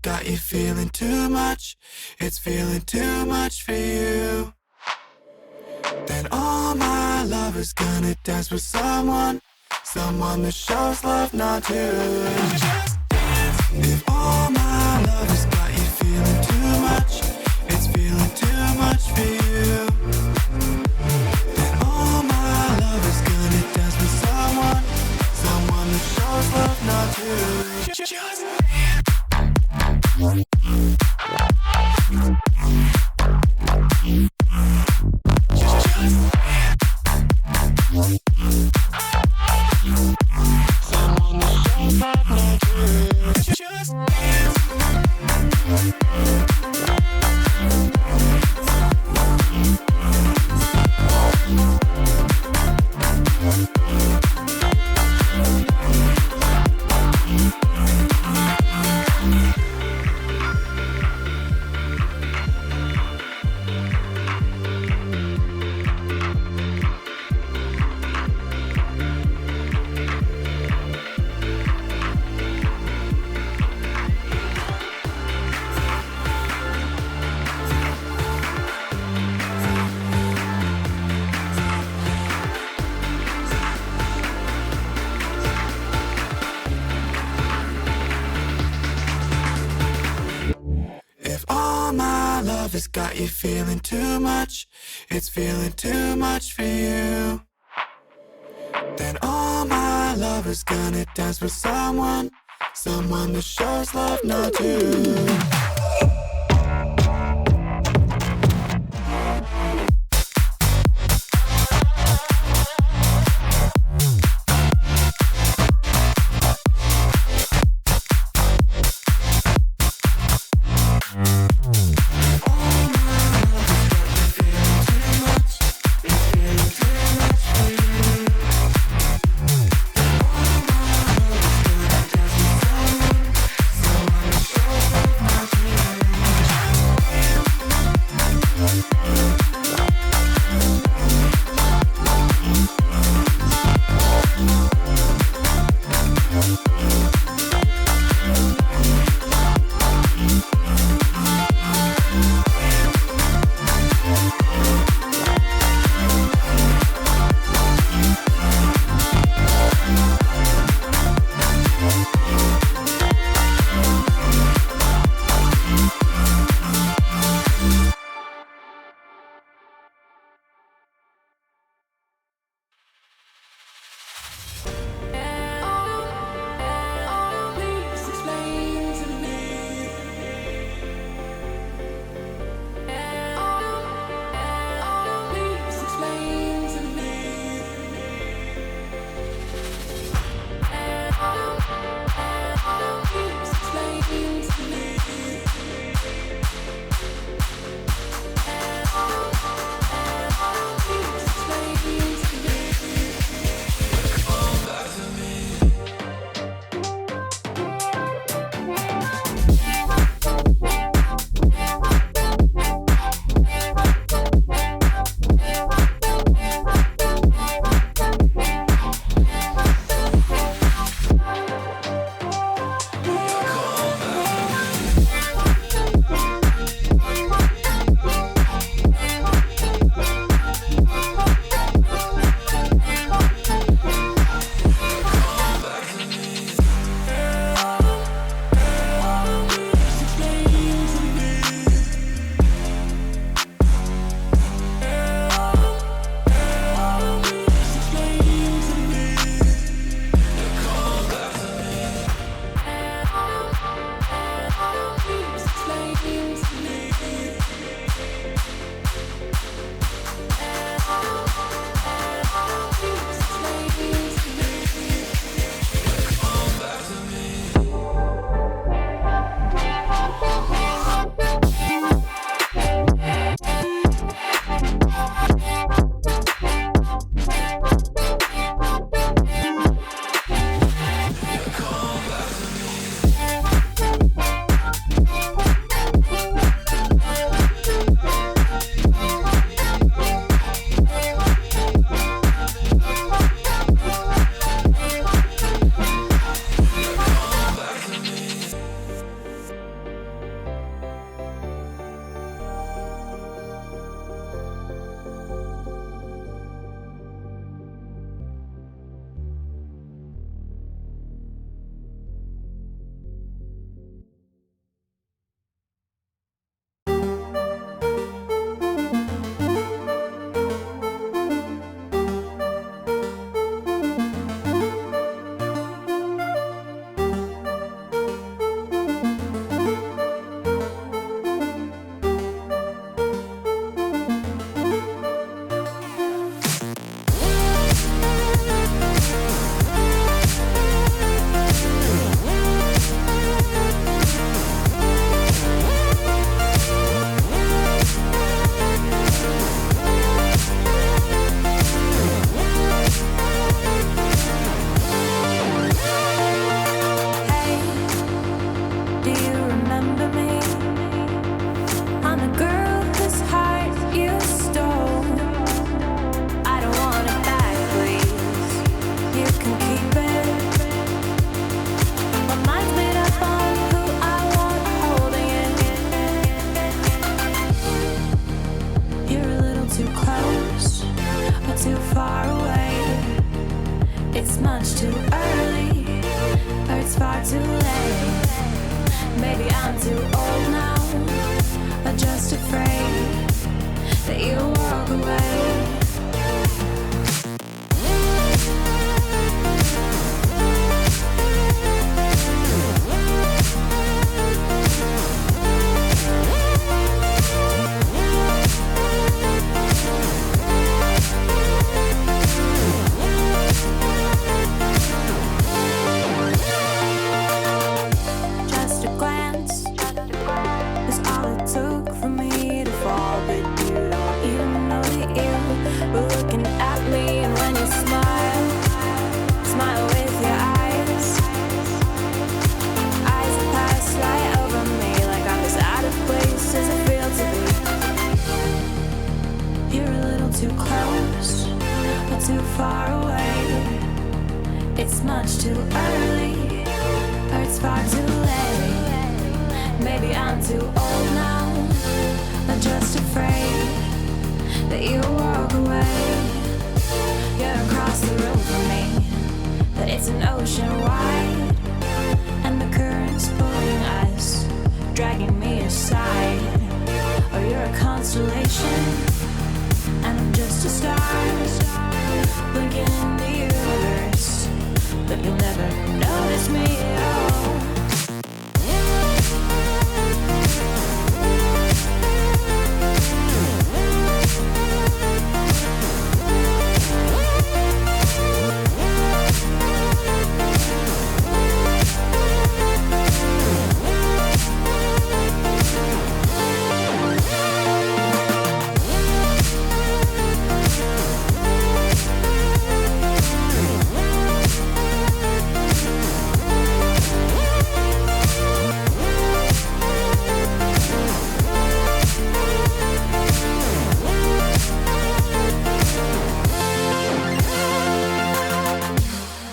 got you feeling too much. It's feeling too much for you. Then all my love is gonna dance with someone that shows love not to. If all my love has got you feeling too much, it's feeling too much for you. Then all my love is gonna dance with someone that shows love not to. Just has got you feeling too much, it's feeling too much for you. Then all my love is gonna dance with someone that shows love not to. walk away. Just a glance is all it took for me to fall, but you don't even know that you were looking at me. And when you smile, smile with your eyes. Eyes that pass right over me, like I'm as out of place as I feel to be. You're a little too close, but too far away. It's much too early, or it's far too late. Maybe I'm too old now, I'm just afraid that you'll walk away. You're across the room from me, but it's an ocean wide, and the current's pulling us, dragging me aside. Or you're a constellation, and I'm just a star, blinking in the universe, but you'll never notice me at all.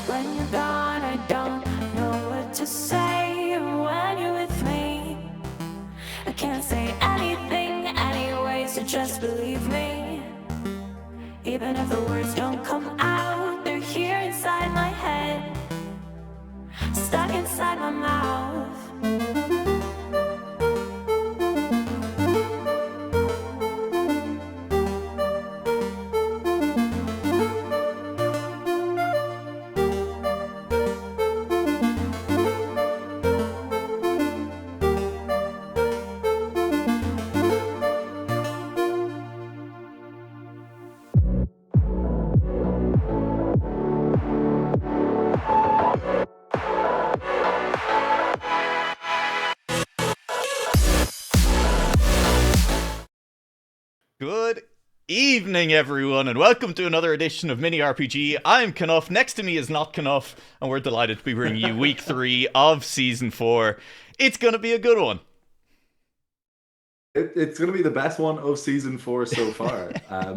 When you're gone, I don't know what to say. And when you're with me, I can't say anything anyway, so just believe me. Even if the words don't come out, they're here inside my head, stuck inside my mouth. Good evening, everyone, and welcome to another edition of Mini RPG. I'm Knuff. Next to me is not Knuff, and we're delighted to be bringing you week 3 of season 4. It's going to be a good one. It's going to be the best one of season 4 so far.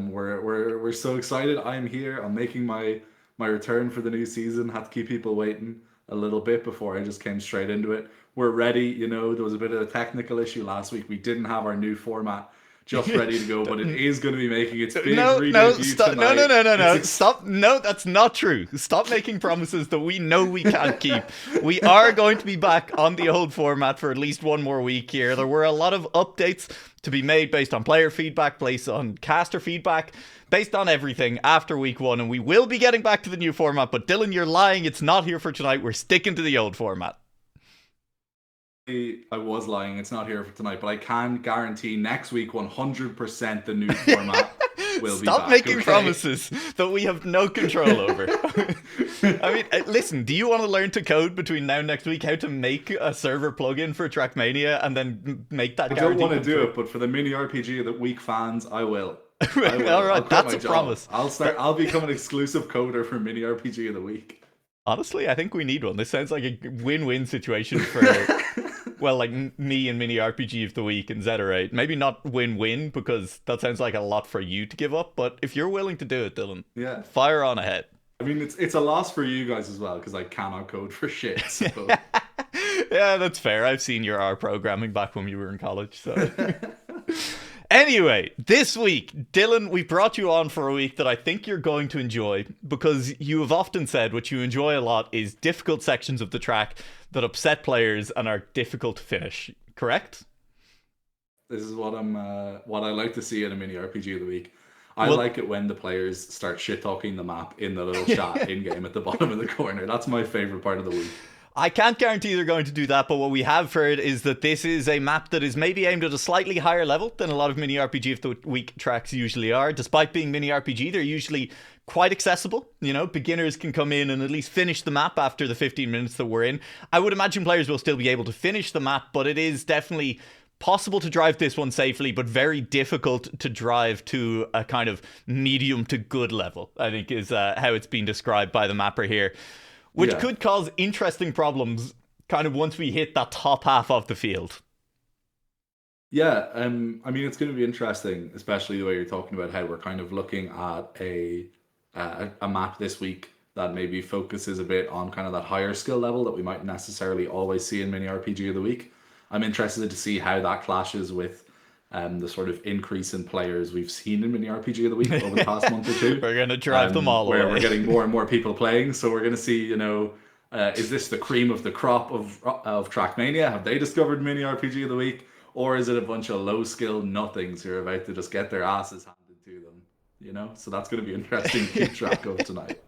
We're so excited. I'm here. I'm making my return for the new season. Had to keep people waiting a little bit before I just came straight into it. We're ready. You know, there was a bit of a technical issue last week. We didn't have our new format just ready to go, but it is going to be making its big redebut tonight. No. Stop. No, that's not true. Stop making promises that we know we can't keep. We are going to be back on the old format for at least one more week here. There were a lot of updates to be made based on player feedback, based on caster feedback, based on everything after week 1, and we will be getting back to the new format, but Dylan, you're lying. It's not here for tonight. We're sticking to the old format. I was lying. It's not here for tonight, but I can guarantee next week 100% the new format will be back. Stop making promises that we have no control over. I mean, listen, do you want to learn to code between now and next week how to make a server plugin for Trackmania and then make that guarantee? I don't want to do it, but for the Mini RPG of the week fans, I will. All right, that's a promise. I'll become an exclusive coder for Mini RPG of the week. Honestly, I think we need one. This sounds like a win-win situation for, well, like me and Mini RPG of the week and Zeta8. Maybe not win-win, because that sounds like a lot for you to give up, but if you're willing to do it, Dylan, yeah, fire on ahead. I mean, it's a loss for you guys as well, because I cannot code for shit, so. Yeah, that's fair. I've seen your R programming back when you were in college, so... Anyway, this week, Dylan, we brought you on for a week that I think you're going to enjoy, because you have often said what you enjoy a lot is difficult sections of the track that upset players and are difficult to finish. Correct? This is what I like to see in a Mini RPG of the week. I like it when the players start shit talking the map in the little chat in game at the bottom of the corner. That's my favorite part of the week. I can't guarantee they're going to do that, but what we have heard is that this is a map that is maybe aimed at a slightly higher level than a lot of mini RPG of the week tracks usually are. Despite being mini RPG, they're usually quite accessible. You know, beginners can come in and at least finish the map after the 15 minutes that we're in. I would imagine players will still be able to finish the map, but it is definitely possible to drive this one safely, but very difficult to drive to a kind of medium to good level, I think is how it's been described by the mapper here. Which could cause interesting problems kind of once we hit that top half of the field. Yeah, I mean, it's going to be interesting, especially the way you're talking about how we're kind of looking at a map this week that maybe focuses a bit on kind of that higher skill level that we might necessarily always see in mini RPG of the week. I'm interested to see how that clashes with the sort of increase in players we've seen in mini RPG of the week over the past month or two. We're going to drive them all where away. We're getting more and more people playing. So we're going to see, is this the cream of the crop of Trackmania? Have they discovered mini RPG of the week? Or is it a bunch of low skill nothings who are about to just get their asses handed to them? So that's going to be interesting to keep track of tonight.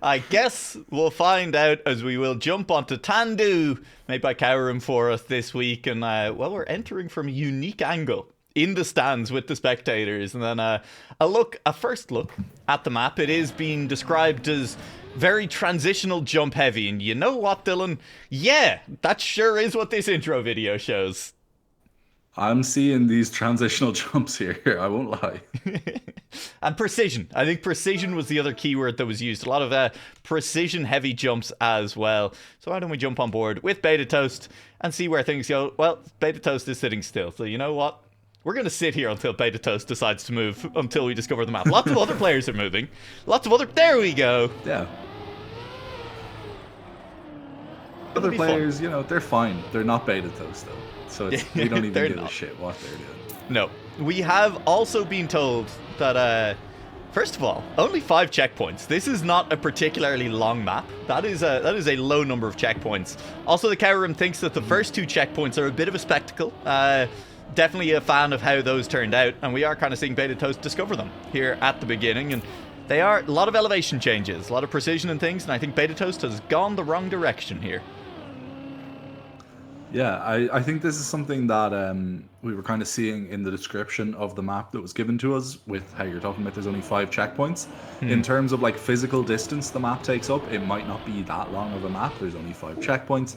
I guess we'll find out as we will jump onto Tandu, made by Cowram for us this week. And, we're entering from a unique angle in the stands with the spectators. And then a first look at the map. It is being described as very transitional jump heavy. And you know what, Dylan? Yeah, that sure is what this intro video shows. I'm seeing these transitional jumps here, I won't lie. And precision. I think precision was the other keyword that was used. A lot of precision heavy jumps as well. So why don't we jump on board with Beta Toast and see where things go? Well, Beta Toast is sitting still. So you know what? We're going to sit here until Beta Toast decides to move, until we discover the map. Lots of other players are moving. There we go. Yeah. Other players, they're fine. They're not Beta Toast, though. So they don't even give a shit what they're doing. No. We have also been told that, first of all, only 5 checkpoints. This is not a particularly long map. That is a low number of checkpoints. Also, the Cowram thinks that the first 2 checkpoints are a bit of a spectacle. Definitely a fan of how those turned out, and we are kind of seeing Beta Toast discover them here at the beginning, and they are a lot of elevation changes, a lot of precision and things, and I think Beta Toast has gone the wrong direction here. Yeah, I think this is something that we were kind of seeing in the description of the map that was given to us with how you're talking about there's only 5 checkpoints. In terms of like physical distance the map takes up, it might not be that long of a map. There's only 5 checkpoints.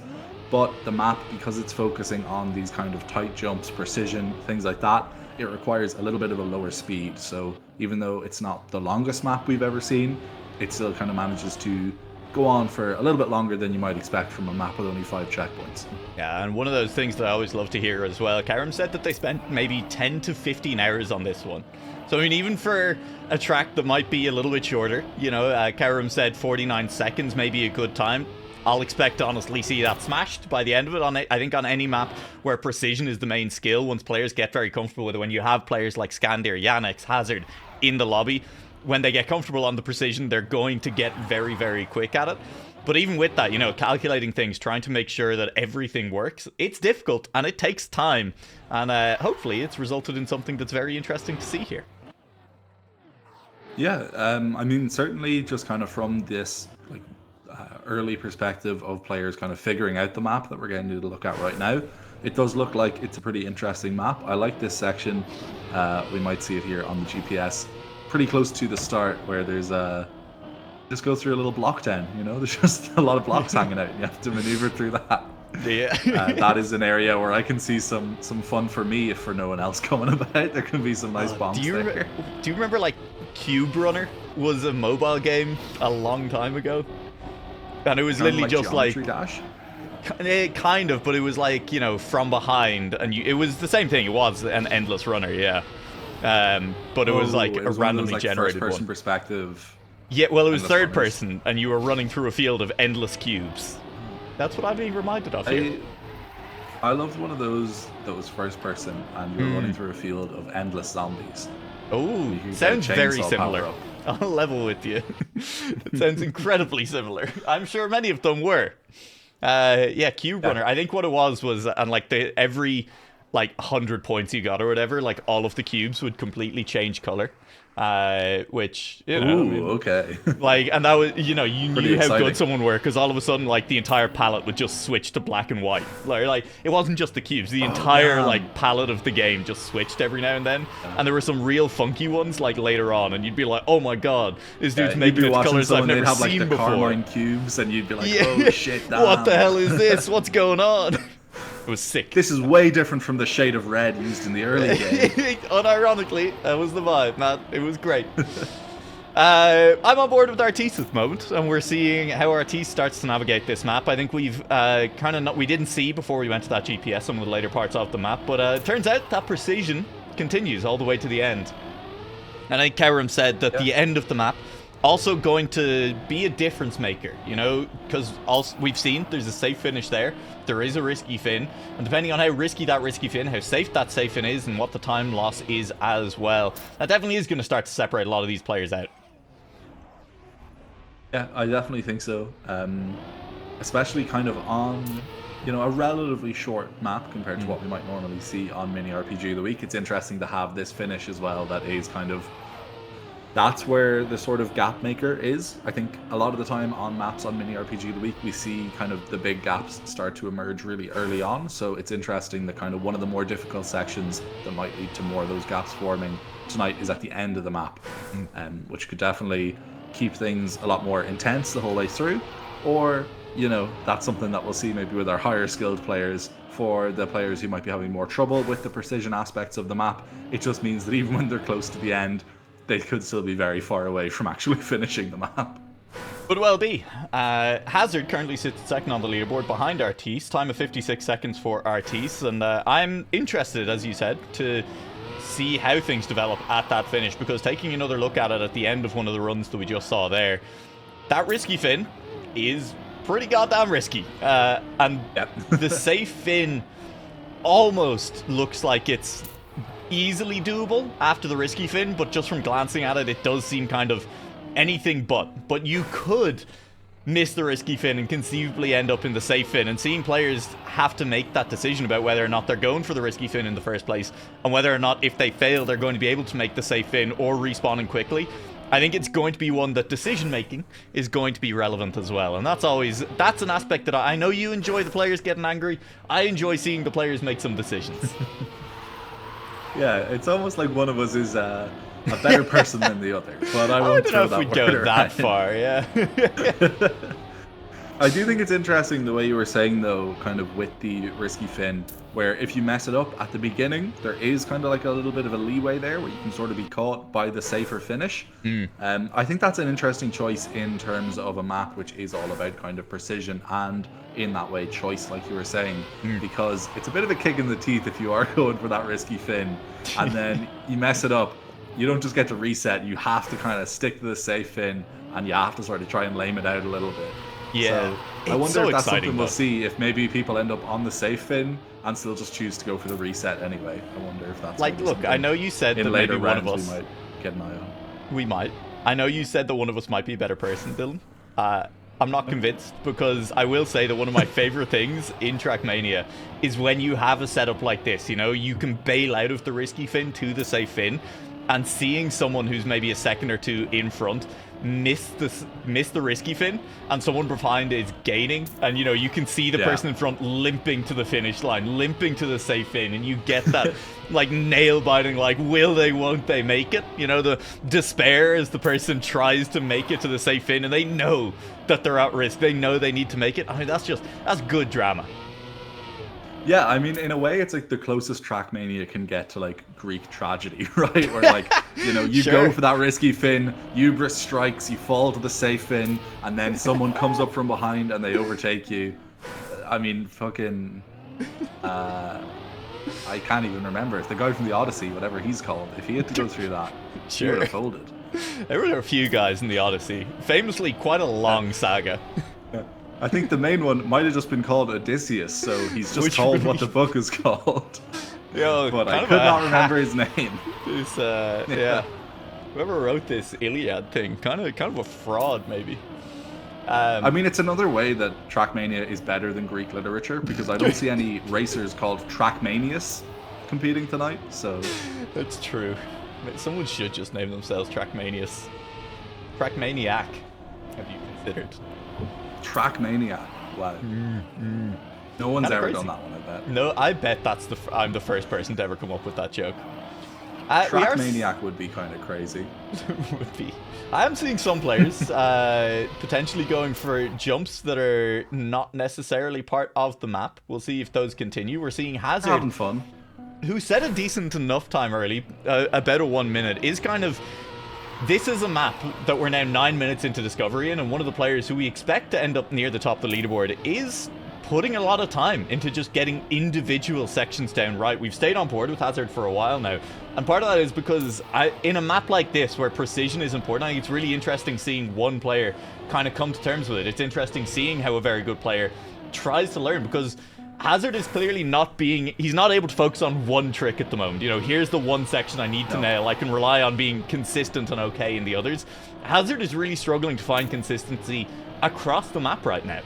But the map, because it's focusing on these kind of tight jumps, precision, things like that, it requires a little bit of a lower speed. So even though it's not the longest map we've ever seen, it still kind of manages to go on for a little bit longer than you might expect from a map with only 5 checkpoints. Yeah, and one of those things that I always love to hear as well, Cowram said that they spent maybe 10 to 15 hours on this one. So I mean, even for a track that might be a little bit shorter, Cowram said 49 seconds may be a good time. I'll expect to honestly see that smashed by the end of it. I think on any map where precision is the main skill, once players get very comfortable with it, when you have players like Skandir, Yannex, Hazard in the lobby, when they get comfortable on the precision, they're going to get very, very quick at it. But even with that, calculating things, trying to make sure that everything works, it's difficult and it takes time. And hopefully it's resulted in something that's very interesting to see here. Yeah, I mean, certainly just kind of from this early perspective of players kind of figuring out the map that we're getting to look at right now, it does look like it's a pretty interesting map. I like this section. We might see it here on the GPS. Pretty close to the start where there's just go through a little block down, there's just a lot of blocks hanging out and you have to maneuver through that. Yeah. That is an area where I can see some fun for me if for no one else coming about. There can be some nice bombs there. Do you remember like Cube Runner was a mobile game a long time ago? And it was literally just like Dash? Kind of, but it was like, from behind, and it was the same thing. It was an endless runner, yeah. But it was like a randomly generated first-person one. Perspective. Yeah, well, it was third person, and you were running through a field of endless cubes. That's what I'm being reminded of here. I loved one of those that was first person, and you were running through a field of endless zombies. Oh, sounds very similar. I'll level with you. It sounds incredibly similar. I'm sure many of them were. Yeah, Cube Runner. I think what it was, and like every like 100 points you got or whatever, like all of the cubes would completely change color. Which, you know, I Ooh, mean, okay. like, and that was, you know, you Pretty knew how exciting. good someone were because all of a sudden, like, the entire palette would just switch to black and white. Like it wasn't just the cubes; the entire damn. like palette of the game just switched every now and then. And there were some real funky ones like later on, and you'd be like, "Oh my god, this dude's You'd making be it to watching colors I've someone, they'd never have like seen the before." carmine cubes, and you'd be like, Yeah. "Oh shit, damn. What the hell is this? What's going on? It was sick. This is way different from the shade of red used in the early game." Unironically, that was the vibe, man. It was great. I'm on board with Artis at the moment, and we're seeing how Artis starts to navigate this map. I think we've we didn't see before we went to that GPS some of the later parts of the map, but it turns out that precision continues all the way to the end. And I think Karam said that the end of the map also going to be a difference maker, you know, because we've seen there's a safe finish there. There is a risky fin, and depending on how risky that risky fin, how safe that safe fin is, and what the time loss is as well, that definitely is going to start to separate a lot of these players out. Yeah, I definitely think so. Especially kind of on, you know, a relatively short map compared to what we might normally see on Mini RPG of the Week. It's interesting to have this finish as well that is kind of... That's where the sort of gap maker is. I think a lot of the time on maps on Mini RPG of the Week, we see kind of the big gaps start to emerge really early on. So it's interesting that kind of one of the more difficult sections that might lead to more of those gaps forming tonight is at the end of the map, which could definitely keep things a lot more intense the whole way through. Or, you know, that's something that we'll see maybe with our higher skilled players. For the players who might be having more trouble with the precision aspects of the map, it just means that even when they're close to the end, they could still be very far away from actually finishing the map. Could well be. Hazard currently sits second on the leaderboard behind Artis. Time of 56 seconds for Artis. And I'm interested, as you said, to see how things develop at that finish, because taking another look at it at the end of one of the runs that we just saw there, that risky fin is pretty goddamn risky. And the safe fin almost looks like it's easily doable after the risky fin, but just from glancing at it, it does seem kind of anything but you could miss the risky fin and conceivably end up in the safe fin, and seeing players have to make that decision about whether or not they're going for the risky fin in the first place, and whether or not if they fail they're going to be able to make the safe fin or respawning quickly. I think it's going to be one that decision making is going to be relevant as well, and that's an aspect that I know you enjoy the players getting angry. I enjoy seeing the players make some decisions. Yeah, it's almost like one of us is a better person than the other, but I won't don't know throw if that we'd go word that around. far, yeah. I do think it's interesting the way you were saying, though, kind of with the risky fin, where if you mess it up at the beginning, there is kind of like a little bit of a leeway there where you can sort of be caught by the safer finish. I think that's an interesting choice in terms of a map which is all about kind of precision and, in that way, choice, like you were saying, because it's a bit of a kick in the teeth if you are going for that risky fin and then you mess it up. You don't just get to reset, you have to kind of stick to the safe fin, and you have to sort of try and lame it out a little bit. Yeah, So I wonder if that's something we'll though. see, if maybe people end up on the safe fin and still just choose to go for the reset anyway. I wonder if that's Like, maybe look, something I know you said in that later maybe one of rounds us... we might get an eye on. We might. I know you said that one of us might be a better person, Dylan. I'm not convinced, because I will say that one of my favorite things in Trackmania is when you have a setup like this, you know, you can bail out of the risky fin to the safe fin, and seeing someone who's maybe a second or two in front miss the risky fin, and someone behind is gaining, and you know, you can see the person in front limping to the finish line, limping to the safe fin, and you get that like nail biting, like will they, won't they make it, you know, the despair as the person tries to make it to the safe fin and they know that they're at risk, they know they need to make it. I mean, that's good drama. Yeah, I mean, in a way, it's like the closest Trackmania can get to like Greek tragedy, right? Where like, you know, you go for that risky fin, hubris strikes, you fall to the safe fin, and then someone comes up from behind and they overtake you. I mean, fucking, I can't even remember. If the guy from the Odyssey, whatever he's called, if he had to go through that, he would have folded. There were a few guys in the Odyssey. Famously, quite a long saga. I think the main one might have just been called Odysseus, so he's just called what the book is called. Yo, but I could not remember his name. This, yeah. Whoever wrote this Iliad thing, kind of a fraud, maybe. I mean, it's another way that Trackmania is better than Greek literature, because I don't see any racers called Trackmanius competing tonight, so That's true. Someone should just name themselves Trackmanius. Trackmaniac. Have you considered? Trackmaniac. Wow. No one's Kinda ever crazy. done that one, I bet. No, I bet that's I'm the first person to ever come up with that joke. We are Trackmaniac would be kind of crazy. would be. I am seeing some players potentially going for jumps that are not necessarily part of the map. We'll see if those continue. We're seeing Hazard, Having fun. who set a decent enough time early, about a 1 minute, is kind of... This is a map that we're now 9 minutes into discovery in, and one of the players who we expect to end up near the top of the leaderboard is putting a lot of time into just getting individual sections down right. We've stayed on board with Hazard for a while now, and part of that is because in a map like this where precision is important, I think it's really interesting seeing one player kind of come to terms with it. It's interesting seeing how a very good player tries to learn, because Hazard is clearly he's not able to focus on one trick at the moment. You know, here's the one section I need to nail. I can rely on being consistent and okay in the others. Hazard is really struggling to find consistency across the map right now.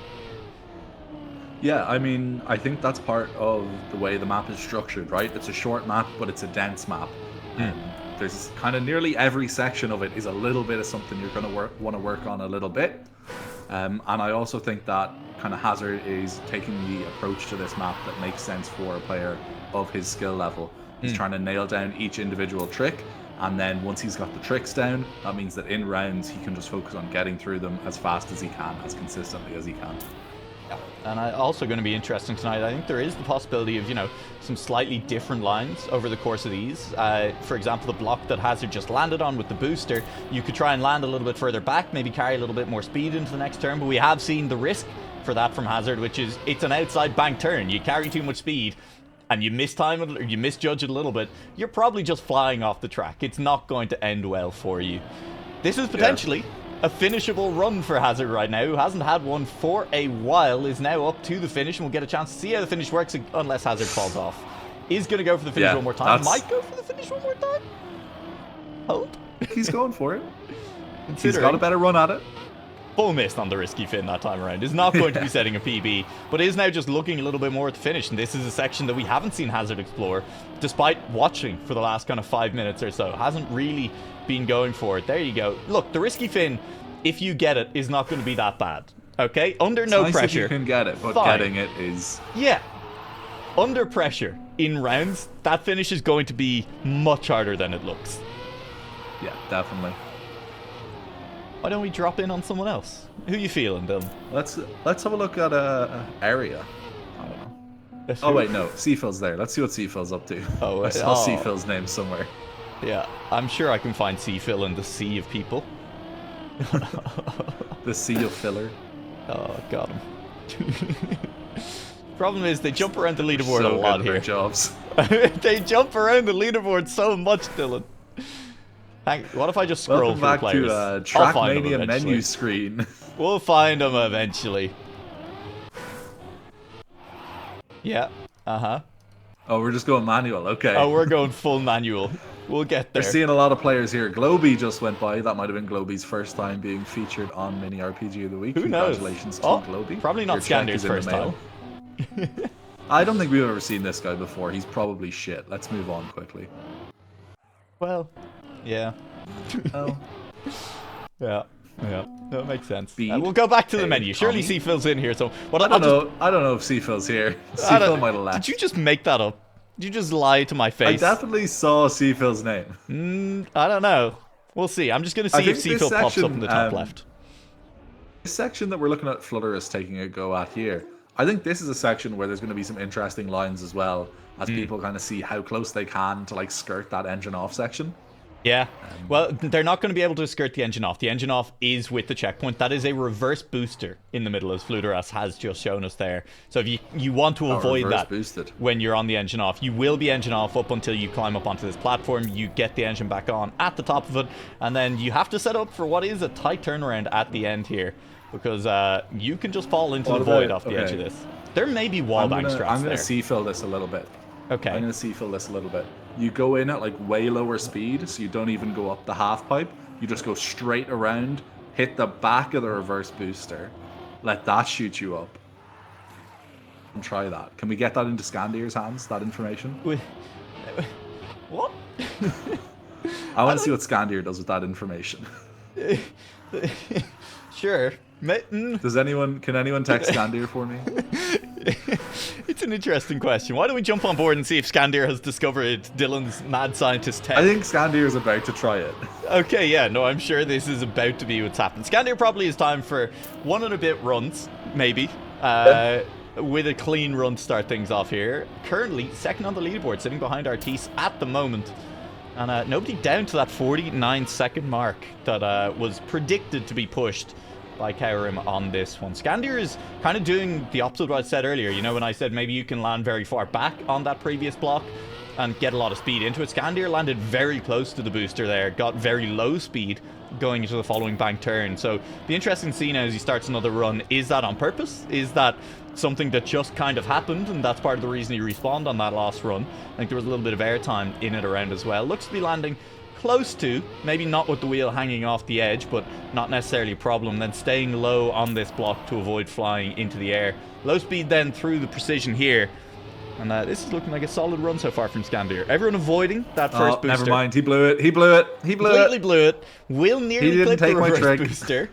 Yeah, I mean, I think that's part of the way the map is structured, right? It's a short map, but it's a dense map. There's kind of nearly every section of it is a little bit of something you're going to want to work on a little bit. And I also think that kind of Hazard is taking the approach to this map that makes sense for a player of his skill level. He's trying to nail down each individual trick, and then once he's got the tricks down, that means that in rounds he can just focus on getting through them as fast as he can, as consistently as he can. And also going to be interesting tonight, I think there is the possibility of, you know, some slightly different lines over the course of these. For example, the block that Hazard just landed on with the booster, you could try and land a little bit further back, maybe carry a little bit more speed into the next turn, but we have seen the risk for that from Hazard, which is it's an outside bank turn. You carry too much speed and you mistime it or you misjudge it a little bit, you're probably just flying off the track. It's not going to end well for you. This is potentially a finishable run for Hazard right now, who hasn't had one for a while, is now up to the finish, and we'll get a chance to see how the finish works unless Hazard falls off. Is going to go for the finish one more time. Might go for the finish one more time. Hope. He's going for it. He's got a better run at it. Full missed on the risky fin that time around. Is not going to be setting a PB, but is now just looking a little bit more at the finish, and this is a section that we haven't seen Hazard explore, despite watching for the last kind of 5 minutes or so. Hasn't really been going for it. There you go. Look, the risky fin, if you get it, is not going to be that bad. Okay? Under no nice pressure. If you can get it, but fine. getting it is... Yeah. Under pressure, in rounds, that finish is going to be much harder than it looks. Yeah, definitely. Why don't we drop in on someone else? Who you feeling, Dylan? Let's have a look at area. I don't know. Oh wait, no, Seafill's there. Let's see what Seafill's up to. Oh, I saw Seafill's name somewhere. Yeah, I'm sure I can find Seafill in the sea of people. The sea of filler. Oh, got him. Problem is, they jump around the leaderboard So a lot good at their here. jobs. They jump around the leaderboard so much, Dylan. What if I just scroll Welcome through back players? to I'll find them Trackmania eventually. menu screen. We'll find them eventually. Yeah. Uh-huh. Oh, we're just going manual. Okay. Oh, we're going full manual. We'll get there. We're seeing a lot of players here. Globy just went by. That might have been Globy's first time being featured on Mini RPG of the Week. Who knows? Congratulations to Globy. Probably not Your check Skander's is in the first mail. time. I don't think we've ever seen this guy before. He's probably shit. Let's move on quickly. Well, yeah. Oh. Yeah. Yeah. That makes sense. Speed. We'll go back to the menu. Surely Tommy. Seafill's in here. So what I don't know. I don't know if Seafill's here. Seafill might have left. Did you just make that up? Did you just lie to my I face? definitely saw Seafill's name. I don't know. We'll see. I'm just going to see if Seafill pops up in the top left. This section that we're looking at Flutterist taking a go at here, I think this is a section where there's going to be some interesting lines as well, as people kind of see how close they can to like skirt that engine off section. Yeah. Well, they're not going to be able to skirt the engine off. The engine off is with the checkpoint. That is a reverse booster in the middle, as Fluteras has just shown us there. So if you want to avoid that boosted. when you're on the engine off, you will be engine off up until you climb up onto this platform. You get the engine back on at the top of it, and then you have to set up for what is a tight turnaround at the end here, because you can just fall into the void off the edge of this. There may be wallbang strats there. I'm going to Seafill this a little bit. Okay. I'm going to Seafill this a little bit. You go in at like way lower speed, so you don't even go up the half pipe. You just go straight around, hit the back of the reverse booster, let that shoot you up, and try that. Can we get that into Scandir's hands, that information? What? I want to see what Scandir does with that information. Sure. Can anyone text Scandir for me? It's an interesting question. Why don't we jump on board and see if Scandir has discovered Dylan's mad scientist tech? I think Scandir is about to try it. Okay, yeah, no, I'm sure this is about to be what's happened. Scandir probably is time for 1 and a bit runs, maybe. With a clean run to start things off here. Currently, second on the leaderboard, sitting behind Artis at the moment. And nobody down to that 49-second mark that was predicted to be pushed by Kaurim on this one. Scandir is kind of doing the opposite of what I said earlier. You know, when I said maybe you can land very far back on that previous block and get a lot of speed into it. Scandir landed very close to the booster there, got very low speed going into the following bank turn. So the interesting to see now as he starts another run, is that on purpose? Is that something that just kind of happened, and that's part of the reason he respawned on that last run? I think there was a little bit of airtime in it around as well. Looks to be landing close to, maybe not with the wheel hanging off the edge, but not necessarily a problem. Then staying low on this block to avoid flying into the air. Low speed then through the precision here. And this is looking like a solid run so far from Scandir. Everyone avoiding that first booster. Never mind, he blew it. He blew it. He blew Completely it. blew it. Will nearly didn't clip the take my reverse trick. booster.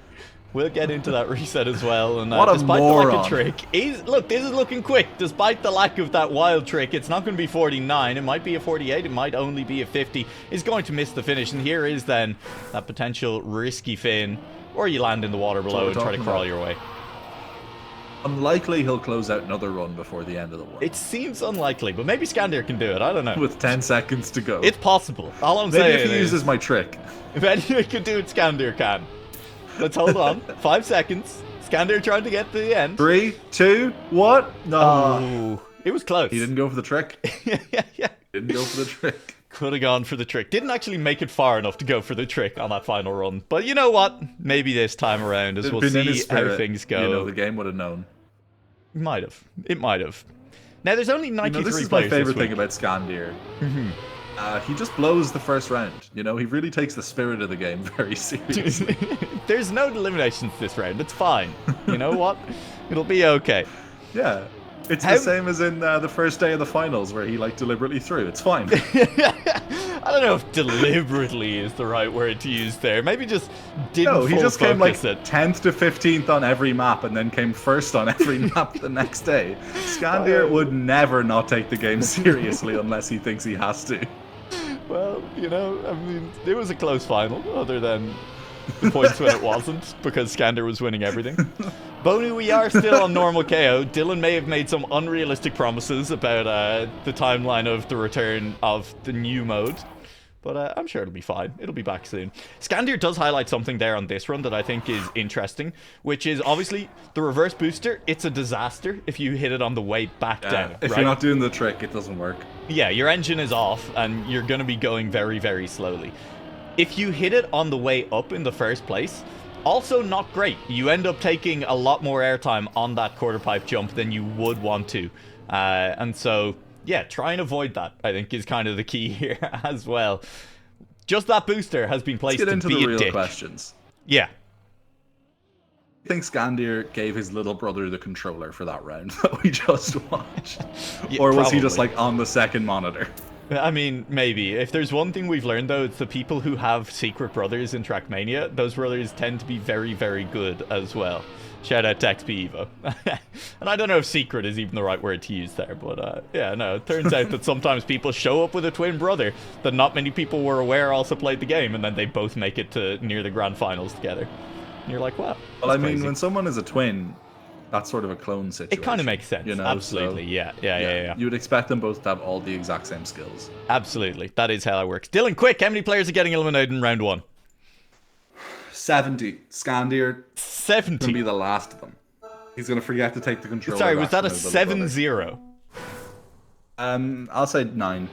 We'll get into that reset as well. And What a despite the lack moron. of trick, look, this is looking quick. Despite the lack of that wild trick, it's not going to be 49. It might be a 48. It might only be a 50. It's going to miss the finish. And here is then that potential risky fin. Or you land in the water below and try to crawl your way. Unlikely he'll close out another run before the end of the war. It seems unlikely, but maybe Scandir can do it. I don't know. With 10 seconds to go. It's possible. All I'm Maybe saying if he is, uses my trick. if anyone can do it, Scandir can. Let's hold on. 5 seconds. Scandir trying to get to the end. 3, 2, 1. No. Oh, it was close. He didn't go for the trick. yeah. Didn't go for the trick. Could have gone for the trick. Didn't actually make it far enough to go for the trick on that final run. But you know what? Maybe this time around, as It'd we'll been in his see spirit. how things go. You know, the game would have known. Might have. It might have. Now, there's only 93 this is players my favorite this thing week. about Scandir. He just blows the first round. You know, he really takes the spirit of the game very seriously. There's no eliminations this round. It's fine. You know what? It'll be okay. Yeah. It's How- the same as in the first day of the finals where he deliberately threw. It's fine. I don't know if deliberately is the right word to use there. Maybe just didn't No, he full just came focus it. 10th to 15th on every map and then came first on every map the next day. Scandir would never not take the game seriously unless he thinks he has to. Well, you know, I mean, it was a close final, other than the points when it wasn't, because Scandir was winning everything. Bonu, we are still on normal KO. Dylan may have made some unrealistic promises about the timeline of the return of the new mode, but I'm sure it'll be fine. It'll be back soon. Scandir does highlight something there on this run that I think is interesting, which is obviously the reverse booster. It's a disaster if you hit it on the way back down. If right? you're not doing the trick, it doesn't work. Yeah, your engine is off and you're going to be going very, very slowly. If you hit it on the way up in the first place, also not great. You end up taking a lot more airtime on that quarter pipe jump than you would want to. And so, yeah, try and avoid that, I think, is kind of the key here as well. Just that booster has been placed Let's get into to be the a real dick. questions. Yeah. I think Scandir gave his little brother the controller for that round that we just watched. Yeah, Or was he just probably. like on the second monitor? I mean, maybe. If there's one thing we've learned, though, it's the people who have secret brothers in Trackmania. Those brothers tend to be very, very good as well. Shout out to XP Evo. And I don't know if secret is even the right word to use there, but yeah, no, it turns out that sometimes people show up with a twin brother that not many people were aware also played the game, and then they both make it to near the grand finals together. And you're like, wow. Well, I that's mean, crazy. when someone is a twin, that's sort of a clone situation. It kind of makes sense. You know, Absolutely, so, yeah. You would expect them both to have all the exact same skills. Absolutely. That is how it works. Dylan, quick, how many players are getting eliminated in round 1? 70. Scandir 70. going to be the last of them. He's going to forget to take the controller. Sorry, back was that a from his little brother. 7-0? I'll say 9.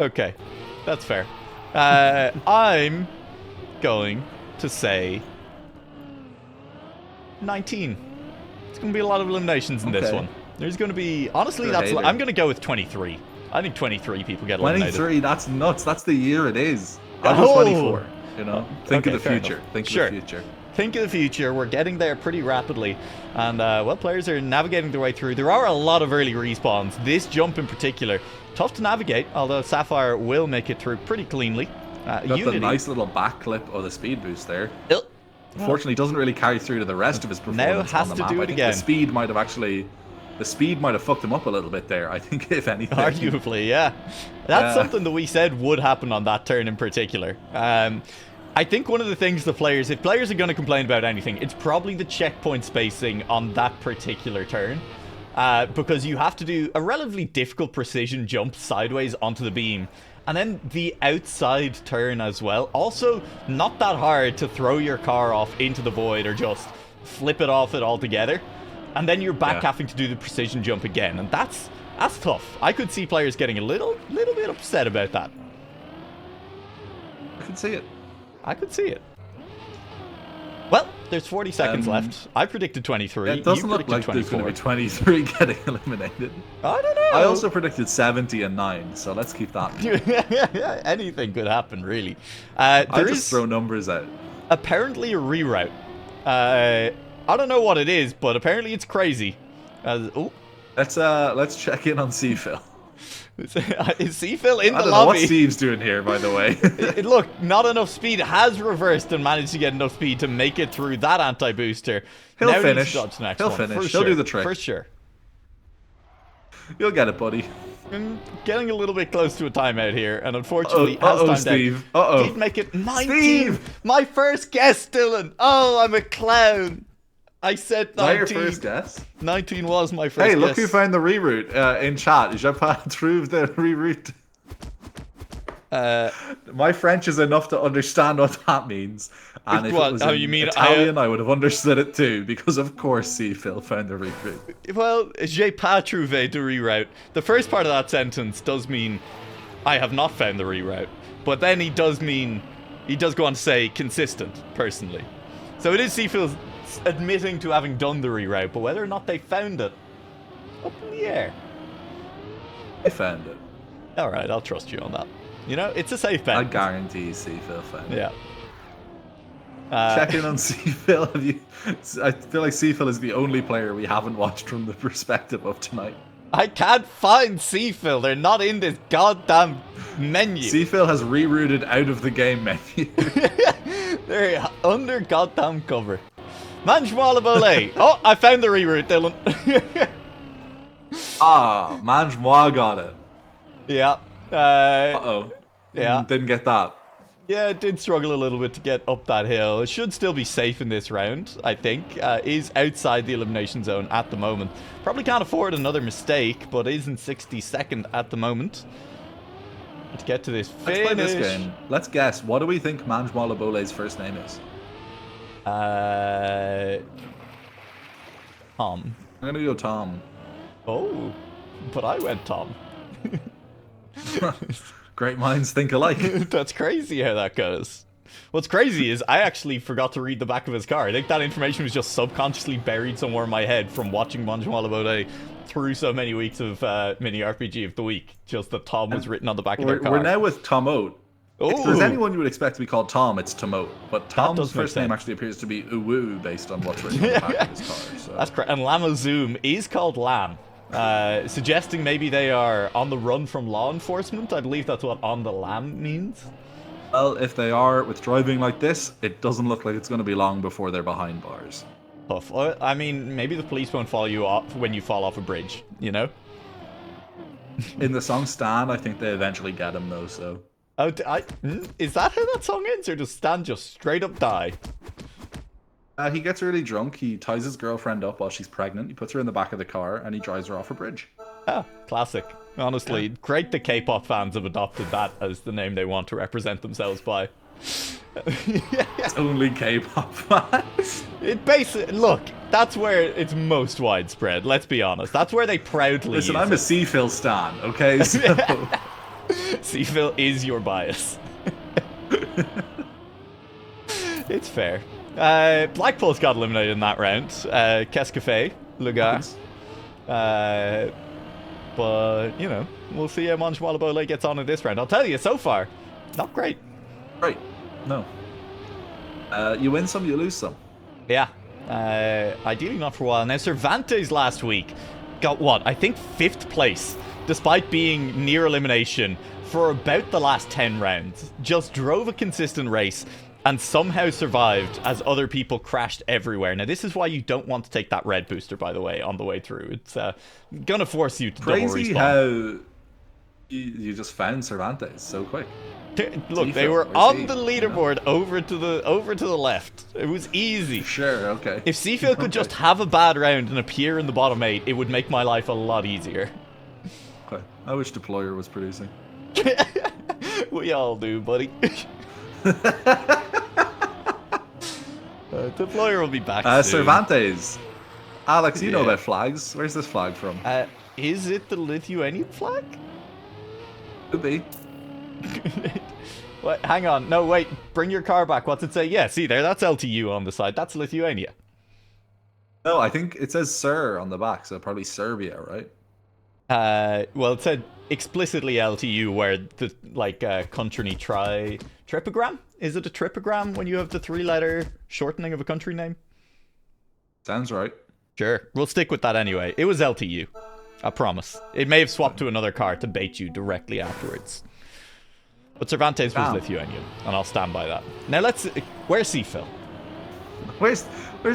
Okay, that's fair. I'm going to say 19. It's going to be a lot of eliminations in this Okay. one. There's going to be... Honestly, You're a that's. hater. I'm going to go with 23. I think 23 people get eliminated. 23, that's nuts. That's the year it is. I'll Oh. go 24. You know, think Okay, of the fair future. enough. Think Sure. of the future. think of the future. We're getting there pretty rapidly. And, well, players are navigating their way through. There are a lot of early respawns. This jump in particular, tough to navigate, although Sapphire will make it through pretty cleanly. Got Unity. the nice little back clip of the speed boost there. Oh. Unfortunately, doesn't really carry through to the rest of his performance has on the to map. do it I think again. the speed might have fucked him up a little bit there. I think, if anything. Arguably, yeah. That's something that we said would happen on that turn in particular. I think one of the things if players are going to complain about anything, it's probably the checkpoint spacing on that particular turn. Because you have to do a relatively difficult precision jump sideways onto the beam. And then the outside turn as well. Also, not that hard to throw your car off into the void or just flip it off it altogether. And then you're back having to do the precision jump again. And that's tough. I could see players getting a little bit upset about that. I can see it. I could see it. Well, there's 40 seconds left. I predicted 23. It doesn't look like 24. there's going to be 23 getting eliminated. I don't know. I also predicted 70 and 9, so let's keep that. Anything could happen, really. I There just is throw numbers out. apparently a reroute. I don't know what it is, but apparently it's crazy. Let's check in on C-Phil. Is Seafill in I the don't know what lobby? Steve's doing here, by the way. Look, not enough speed. Has reversed and managed to get enough speed to make it through that anti-booster. He'll Now finish. Needs to dodge the next He'll one, finish. for He'll sure. do the trick. For sure. You'll get it, buddy. I'm getting a little bit close to a timeout here, and unfortunately, Uh-oh, as time Steve. down, Uh-oh. did make it 19. Steve! My first guess, Dylan. Oh, I'm a clown. I said 19. Is that your first guess? 19 was my first Hey, guess. look who found the reroute in chat. Je pas trouve the reroute. My French is enough to understand what that means. And if What? it was Oh, in you mean Italian, I would have understood it too, because of course C-Phil found the reroute. Well, j'ai pas trouvé de reroute. The first part of that sentence does mean I have not found the reroute. But then he does go on to say consistent, personally. So it is Seafield admitting to having done the reroute, but whether or not they found it, up in the air. I found it. Alright, I'll trust you on that. You know, it's a safe bet. I guarantee C-Phil found it. Yeah. Check in on C-Phil. I feel like C-Phil is the only player we haven't watched from the perspective of tonight. I can't find Seafill. They're not in this goddamn menu. C-Phil has rerouted out of the game menu. They're under goddamn cover. Manjwala Bole. Oh, I found the reroute, Dylan. Mange Moi got it. Yeah. Uh-oh. Yeah. Didn't get that. Yeah, it did struggle a little bit to get up that hill. It should still be safe in this round, I think. Is outside the elimination zone at the moment. Probably can't afford another mistake, but is in 62nd at the moment. To get to this finish. Let's play this game. Let's guess. What do we think Mange Moi Bole's first name is? Tom. I'm gonna go Tom. Oh, but I went Tom. Great minds think alike. That's crazy how that goes. What's crazy is I actually forgot to read the back of his car. I think that information was just subconsciously buried somewhere in my head from watching Manjwala Bode through so many weeks of mini RPG of the week. Just that Tom was written on the back of their car. We're now with Tom Oat. If there's Ooh. anyone you would expect to be called Tom, it's Tom Oat. But Tom's does make first name sense. actually appears to be Uwu based on what's written on the back of his car. So. That's correct. And Lama Zoom is called Lam. Suggesting maybe they are on the run from law enforcement. I believe that's what on the lam means. Well, if they are with driving like this, it doesn't look like it's going to be long before they're behind bars. Tough. I mean, maybe the police won't follow you off when you fall off a bridge, you know? In the song Stan, I think they eventually get him though, so. Oh, is that how that song ends, or does Stan just straight up die? He gets really drunk, he ties his girlfriend up while she's pregnant, he puts her in the back of the car, and he drives her off a bridge. Ah, classic. Honestly, great the K-pop fans have adopted that as the name they want to represent themselves by. It's only K-pop fans. It basically, look, that's where it's most widespread, let's be honest. That's where they proudly Listen, use I'm a C-Phil stan, okay? So, Seafill is your bias. It's fair. Blackpool's got eliminated in that round. Qu'est-ce que fait, le gars? But, you know, we'll see how Manjwala Bole gets on in this round. I'll tell you, so far, not great. right. No. You win some, you lose some. Yeah. Ideally not for a while. Now, Cervantes last week got what? I think 5th place, despite being near elimination for about the last 10 rounds. Just drove a consistent race and somehow survived as other people crashed everywhere. Now, this is why you don't want to take that red booster, by the way, on the way through. It's gonna force you to double Crazy respawn. how you just found Cervantes so quick. Look, they were on the leaderboard over to the left. It was easy. Sure, okay. If Seafield could just have a bad round and appear in the bottom 8, it would make my life a lot easier. Okay. I wish Deployer was producing. We all do, buddy. Deployer will be back soon. Cervantes. Alex, you know Yeah. about flags. Where's this flag from? Is it the Lithuanian flag? Could be. What? Hang on. No, wait. Bring your car back. What's it say? Yeah, see there. That's LTU on the side. That's Lithuania. No, I think it says Sir on the back, so probably Serbia, right? Well, it said explicitly LTU, where the country tripogram. Is it a tripogram when you have the 3-letter shortening of a country name? Sounds right. Sure, we'll stick with that anyway. It was LTU. I promise. It may have swapped to another car to bait you directly afterwards. But Cervantes was Lithuanian, and I'll stand by that. Now where's Seafill? Where's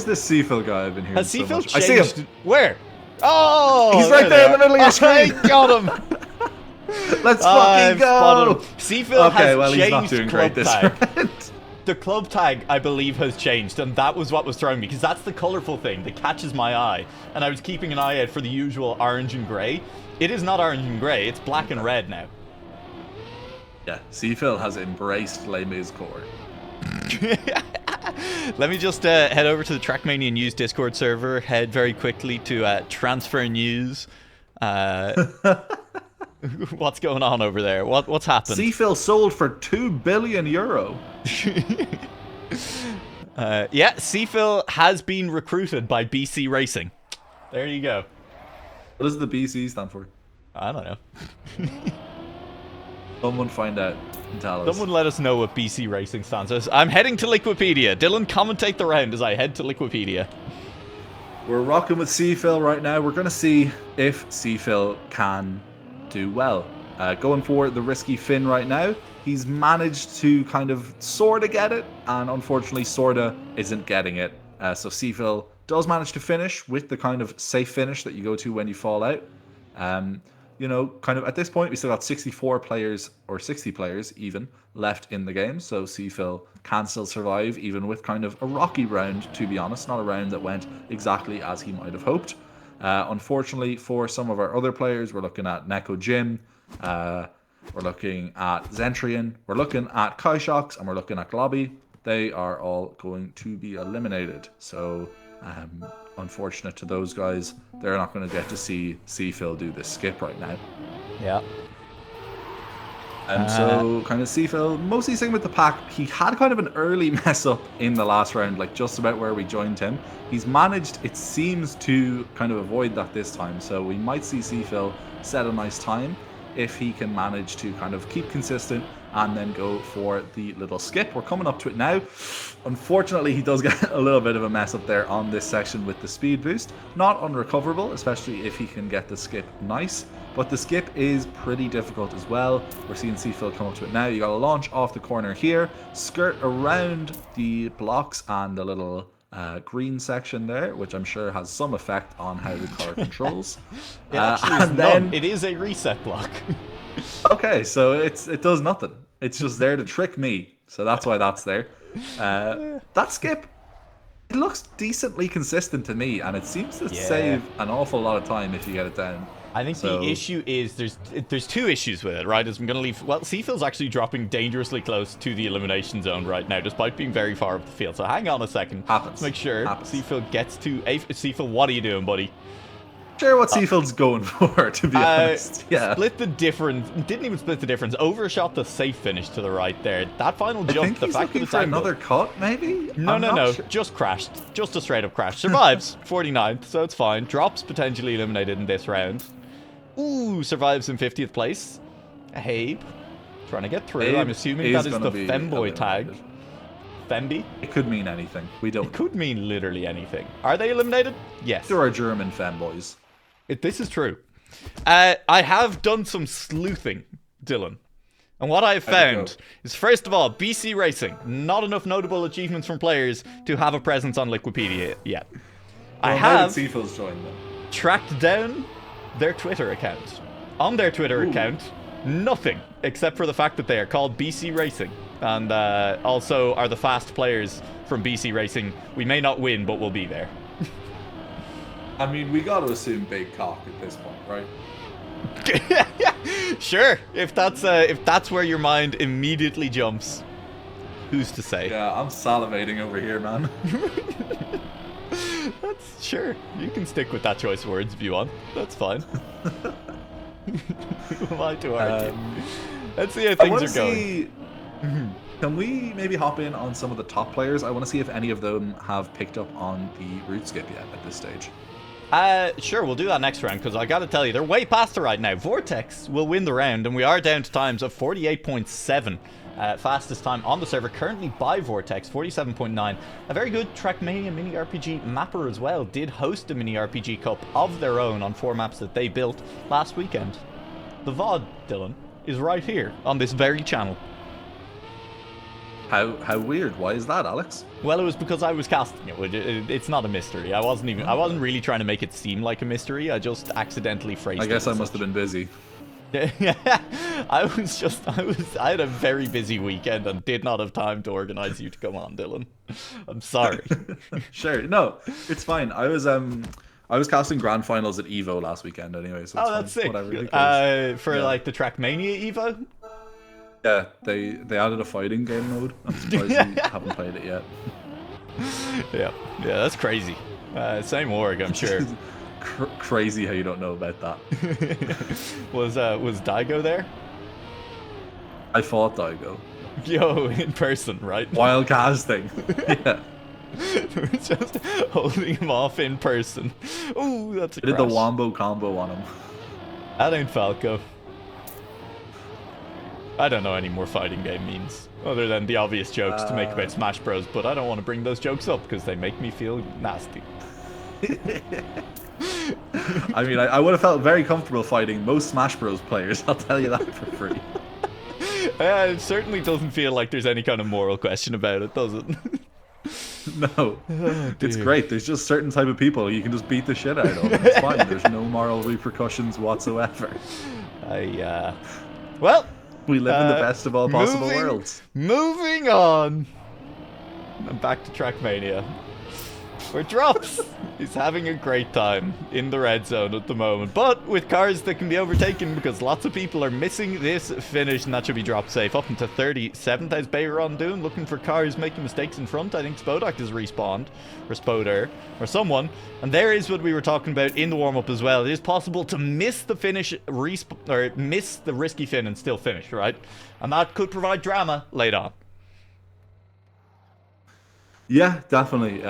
this Seafill guy I've been hearing Has so Seafill much? changed? I see him. Where? Oh! He's right there in the middle of your screen. I got him! Let's I've fucking go! spotted him. Seafill has he's not changed doing club great this tag. round. The club tag, I believe, has changed, and that was what was throwing me, because that's the colourful thing that catches my eye, and I was keeping an eye out for the usual orange and grey. It is not orange and grey, it's black and red now. Yeah, Seafill has embraced Les Mis core. Let me just head over to the Trackmania News Discord server, head very quickly to Transfer News. What's going on over there? What's happened? Seafill sold for €2 billion. Yeah, Seafill has been recruited by BC Racing. There you go. What does the BC stand for? I don't know. Someone find out and tell us. Someone let us know what BC Racing stands for. I'm heading to Liquipedia. Dylan, commentate the round as I head to Liquipedia. We're rocking with Seafill right now. We're going to see if Seafill can do well. Going for the risky Finn right now. He's managed to kind of sort of get it, and unfortunately sort of isn't getting it. So Seafill does manage to finish with the kind of safe finish that you go to when you fall out. You know, kind of at this point, we still got 64 players, or 60 players even, left in the game. So Seafill can still survive, even with kind of a rocky round, to be honest. Not a round that went exactly as he might have hoped. Unfortunately, for some of our other players, we're looking at Neko Jim, we're looking at Zentrian, we're looking at Kaishox, and we're looking at Globby. They are all going to be eliminated. So, unfortunate to those guys, they're not going to get to see Seafill do this skip right now. Yeah. So kind of Seafill, mostly sticking with the pack. He had kind of an early mess up in the last round, like just about where we joined him. He's managed, it seems, to kind of avoid that this time. So we might see Seafill set a nice time if he can manage to kind of keep consistent and then go for the little skip. We're coming up to it now. Unfortunately, he does get a little bit of a mess up there on this section with the speed boost. Not unrecoverable, especially if he can get the skip nice. But the skip is pretty difficult as well. We're seeing Seafill come up to it now. You got to launch off the corner here, skirt around the blocks and the little green section there, which I'm sure has some effect on how the car controls. It actually is none. It is a reset block. Okay, so it does nothing. It's just there to trick me. So that's why that's there. That skip, it looks decently consistent to me, and it seems to save an awful lot of time if you get it down. I think the issue is there's two issues with it, right? As I'm going to leave. Well, Seafill's actually dropping dangerously close to the elimination zone right now, despite being very far up the field. So hang on a second. Happens. Let's make sure Seafill gets to. Seafill, what are you doing, buddy? Sure, what Seafill's going for, to be honest. Yeah. Split the difference. Didn't even split the difference. Overshot the safe finish to the right there. That final jump. I think he's looking for another cut, maybe? No. Sure. Just crashed. Just a straight up crash. Survives. 49th, so it's fine. Drops potentially eliminated in this round. Ooh, survives in 50th place. Habe. Trying to get through. I'm assuming that is the femboy tag. Fendi. It could mean anything. We don't. It could mean literally anything. Are they eliminated? Yes. There are German fanboys. This is true. I have done some sleuthing, Dylan. And what I've found is, first of all, BC Racing. Not enough notable achievements from players to have a presence on Liquipedia yet. I have Seafills join them. tracked down their Twitter account. On their Twitter account, nothing except for the fact that they are called BC Racing. And also are the fast players from BC Racing. We may not win, but we'll be there. I mean, we got to assume big cock at this point, right? Sure, if that's where your mind immediately jumps, who's to say? Yeah, I'm salivating over here, man. That's sure. You can stick with that choice of words if you want. That's fine. Who am I to argue? Let's see how things are going. Can we maybe hop in on some of the top players? I want to see if any of them have picked up on the route skip yet at this stage. Sure, we'll do that next round, because I gotta tell you, they're way past it right now. Vortex will win the round, and we are down to times of 48.7. Fastest time on the server, currently by Vortex, 47.9. A very good Trackmania mini RPG mapper as well, did host a mini RPG cup of their own on 4 maps that they built last weekend. The VOD, Dylan, is right here on this very channel. How weird? Why is that, Alex? Well, it was because I was casting it. It's not a mystery. I wasn't really trying to make it seem like a mystery. I just accidentally phrased it. I guess I must have been busy. Yeah, I had a very busy weekend and did not have time to organize you to come on, Dylan. I'm sorry. Sure, no, it's fine. I was casting grand finals at Evo last weekend anyway. So that's sick. Whatever. For like the Trackmania Evo. Yeah, they added a fighting game mode. I'm surprised you haven't played it yet. Yeah, that's crazy. Same org, I'm sure. Crazy how you don't know about that. Was Daigo there? I fought Daigo. Yo, in person, right? While casting. Yeah. Just holding him off in person. Ooh, that's a crash. Did the wombo combo on him. That ain't Falco. I don't know any more fighting game memes, other than the obvious jokes to make about Smash Bros, but I don't want to bring those jokes up because they make me feel nasty. I mean, I would have felt very comfortable fighting most Smash Bros players, I'll tell you that for free. It certainly doesn't feel like there's any kind of moral question about it, does it? No, it's great. There's just certain type of people you can just beat the shit out of. It's fine. There's no moral repercussions whatsoever. Well, we live in the best of all possible worlds. Moving on. I'm back to Trackmania. Where Drops is having a great time in the red zone at the moment, but with cars that can be overtaken because lots of people are missing this finish, and that should be drop safe. Up into 37th as Bayron doing, looking for cars making mistakes in front. I think Spodak has respawned, or Spoder, or someone, and there is what we were talking about in the warm-up as well. It is possible to miss the finish, or miss the risky fin and still finish, right? And that could provide drama late on. Yeah, definitely.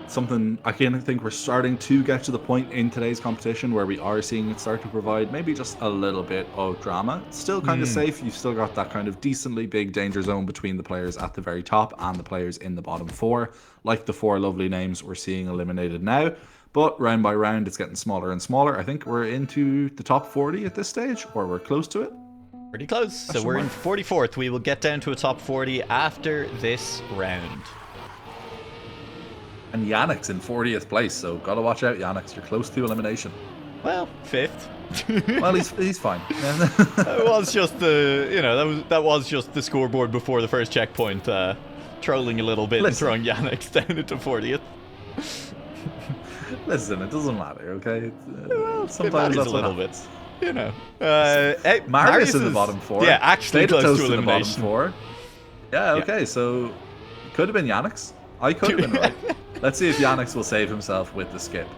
Something I kind of think we're starting to get to the point in today's competition where we are seeing it start to provide maybe just a little bit of drama. It's still kind of safe. You've still got that kind of decently big danger zone between the players at the very top and the players in the bottom 4, like the 4 lovely names we're seeing eliminated now. But round by round, it's getting smaller and smaller. I think we're into the top 40 at this stage, or we're close to it. Pretty close. So we're in 44th. We will get down to a top 40 after this round. And Yannick's in 40th place, so gotta watch out, Yannick. You're close to elimination. Well, 5th. Well, he's fine. That was just the that was just the scoreboard before the first checkpoint, trolling a little bit and throwing Yannick down into 40th. Listen, it doesn't matter, okay? Well, sometimes that's a what little happens. bit. You know, Marius in the bottom 4. Yeah, actually close to the bottom elimination. 4. Yeah, okay, so could have been Yannick's. I could have been right. Let's see if Yannick's will save himself with the skip.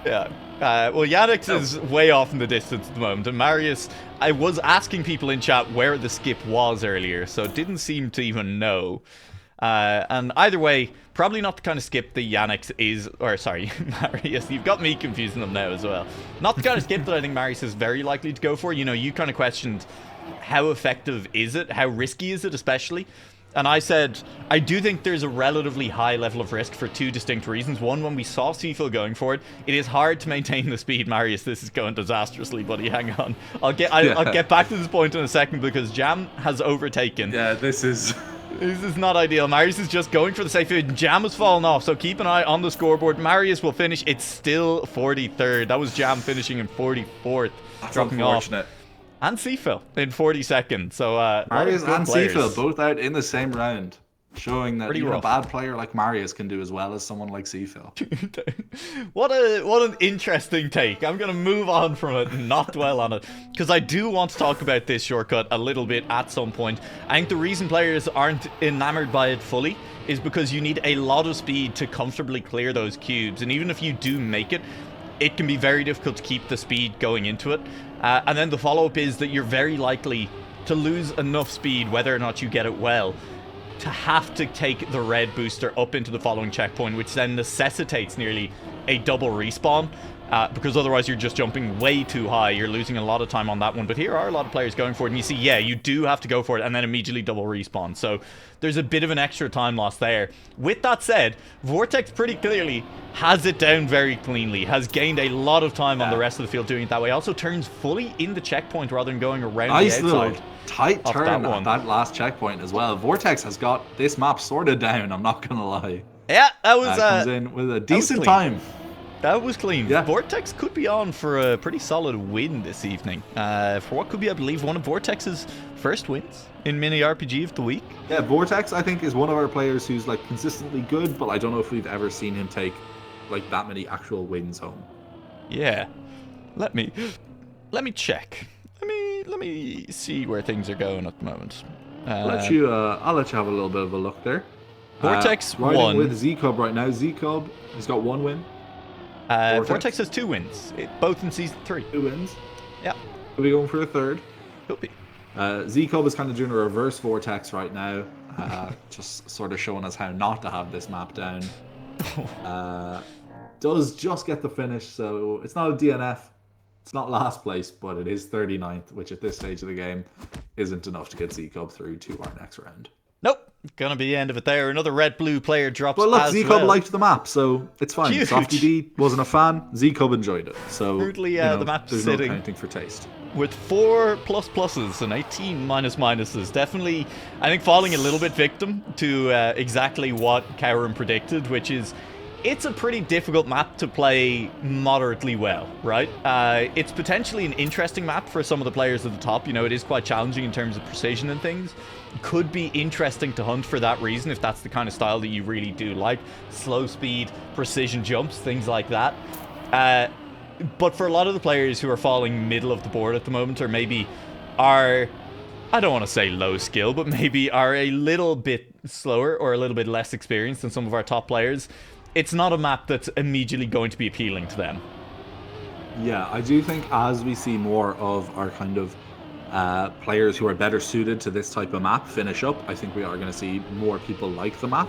Yeah. Well, Yannick's is way off in the distance at the moment. And Marius, I was asking people in chat where the skip was earlier, so didn't seem to even know. And either way, probably not the kind of skip that Yannick's is, or sorry, Marius, you've got me confusing them now as well. Not the kind of skip that I think Marius is very likely to go for. You know, you kind of questioned how effective is it? How risky is it especially? And I said, I do think there's a relatively high level of risk for two distinct reasons. One, when we saw Seafill going for it, it is hard to maintain the speed. Marius, this is going disastrously, buddy. Hang on. I'll get back to this point in a second because Jam has overtaken. Yeah, this is not ideal. Marius is just going for the safe food. Jam has fallen off, so keep an eye on the scoreboard. Marius will finish. It's still 43rd. That was Jam finishing in 44th. That's dropping unfortunate. off. And Seafill in 42nd. So Marius and players. Seafill both out in the same round, showing that Pretty even rough. a bad player like Marius can do as well as someone like Seafill. What an interesting take. I'm going to move on from it and not dwell on it, because I do want to talk about this shortcut a little bit at some point. I think the reason players aren't enamored by it fully is because you need a lot of speed to comfortably clear those cubes, and even if you do make it, it can be very difficult to keep the speed going into it. And then the follow-up is that you're very likely to lose enough speed, whether or not you get it well, to have to take the red booster up into the following checkpoint, which then necessitates nearly a double respawn, because otherwise you're just jumping way too high. You're losing a lot of time on that one. But here are a lot of players going for it, and you see, yeah, you do have to go for it and then immediately double respawn. So there's a bit of an extra time loss there. With that said, Vortex pretty clearly has it down very cleanly, has gained a lot of time on the rest of the field doing it that way. Also turns fully in the checkpoint rather than going around Nice the little outside. tight off turn that at one. that last checkpoint as well. Vortex has got this map sorted down, I'm not going to lie. Yeah, that was Comes in with a decent clean. time. That was clean. Yeah. Vortex could be on for a pretty solid win this evening. For what could be, I believe, one of Vortex's first wins in Mini RPG of the week. Yeah, Vortex, I think, is one of our players who's like consistently good, but I don't know if we've ever seen him take like that many actual wins home. Yeah. Let me check. Let me see where things are going at the moment. I'll let you have a little bit of a look there. Vortex riding won. with Z-Cub right now. Z-Cub has got 1 win. Vortex has 2 wins, both in Season 3. 2 wins. Yeah, Are we going for a third? could be. Z-Cub is kind of doing a reverse Vortex right now. Just sort of showing us how not to have this map down. Does just get the finish, so it's not a DNF. It's not last place, but it is 39th, which at this stage of the game isn't enough to get Z-Cub through to our next round. Nope, gonna be the end of it there. Another red-blue player drops But look, as Z-Cub well. liked the map, so it's fine. Huge. Softy D wasn't a fan. Z-Cub enjoyed it. So Weirdly, you know, the map's there's sitting no counting for taste. with 4 plus pluses and 18 minus minuses. Definitely, I think, falling a little bit victim to exactly what Cowram predicted, which is it's a pretty difficult map to play moderately well, right? It's potentially an interesting map for some of the players at the top. You know, it is quite challenging in terms of precision and things. Could be interesting to hunt for that reason if that's the kind of style that you really do like. Slow speed, precision jumps, things like that. But for a lot of the players who are falling middle of the board at the moment, or maybe are, I don't want to say low skill, but maybe are a little bit slower or a little bit less experienced than some of our top players, it's not a map that's immediately going to be appealing to them. Yeah, I do think as we see more of our kind of players who are better suited to this type of map finish up, I think we are going to see more people like the map.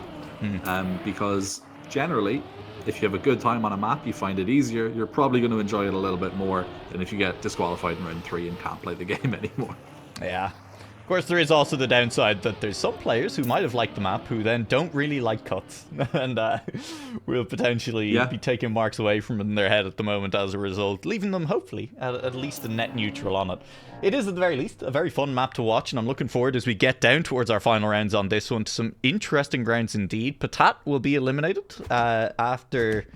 Because generally, if you have a good time on a map, you find it easier, you're probably going to enjoy it a little bit more than if you get disqualified in round 3 and can't play the game anymore. Yeah. Of course, there is also the downside that there's some players who might have liked the map who then don't really like cuts and will potentially be taking marks away from in their head at the moment as a result, leaving them hopefully at least a net neutral on it. It is at the very least a very fun map to watch, and I'm looking forward as we get down towards our final rounds on this one to some interesting rounds indeed. Patat will be eliminated after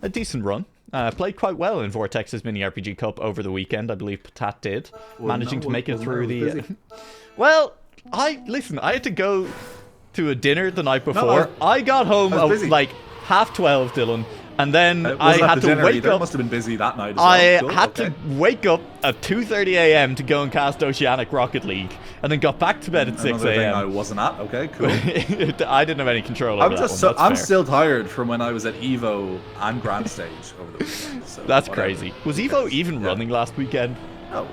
a decent run. Played quite well in Vortex's Mini RPG Cup over the weekend, I believe Patat did, managing to make it through the... Well, I had to go to a dinner the night before. I got home at like 12:30, Dylan, and then I had to wake up. Must have been busy that night as well. I had to wake up at 2:30 a.m. to go and cast Oceanic Rocket League, and then got back to bed at 6 a.m. I wasn't at. Okay, cool. I didn't have any control over that one. I'm still tired from when I was at Evo and Grand Stage over the weekend. So That's crazy. Was Evo even running last weekend? No.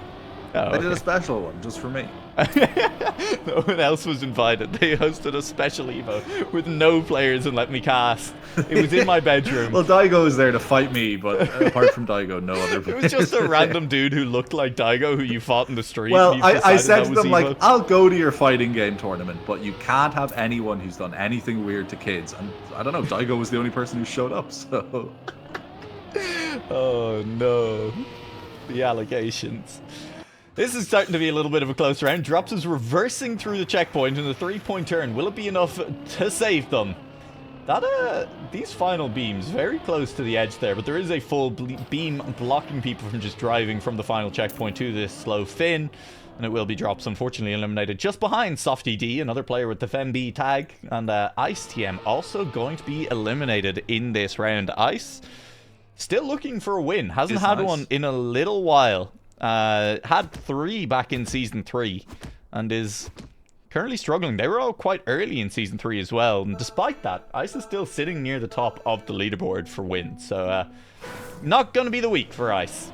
Oh, I did a special one just for me. No one else was invited. They hosted a special Evo with no players and let me cast. It was in my bedroom. Well, Daigo was there to fight me, but apart from Daigo, no other players. It was just a random dude who looked like Daigo who you fought in the street. Well, You've I decided said that to was them, Evo. like, I'll go to your fighting game tournament, but you can't have anyone who's done anything weird to kids. And I don't know, Daigo was the only person who showed up, so... Oh no. The allegations. This is starting to be a little bit of a close round. Drops is reversing through the checkpoint in the 3-point turn. Will it be enough to save them? That these final beams very close to the edge there, but there is a full beam blocking people from just driving from the final checkpoint to this slow Finn, and it will be Drops unfortunately eliminated just behind Softy D, another player with the FemB tag, and Ice TM also going to be eliminated in this round. Ice still looking for a win, hasn't had one in a little while. Had 3 back in Season 3 and is currently struggling. They were all quite early in Season 3 as well, and despite that, Ice is still sitting near the top of the leaderboard for wins. So, not going to be the week for Ice.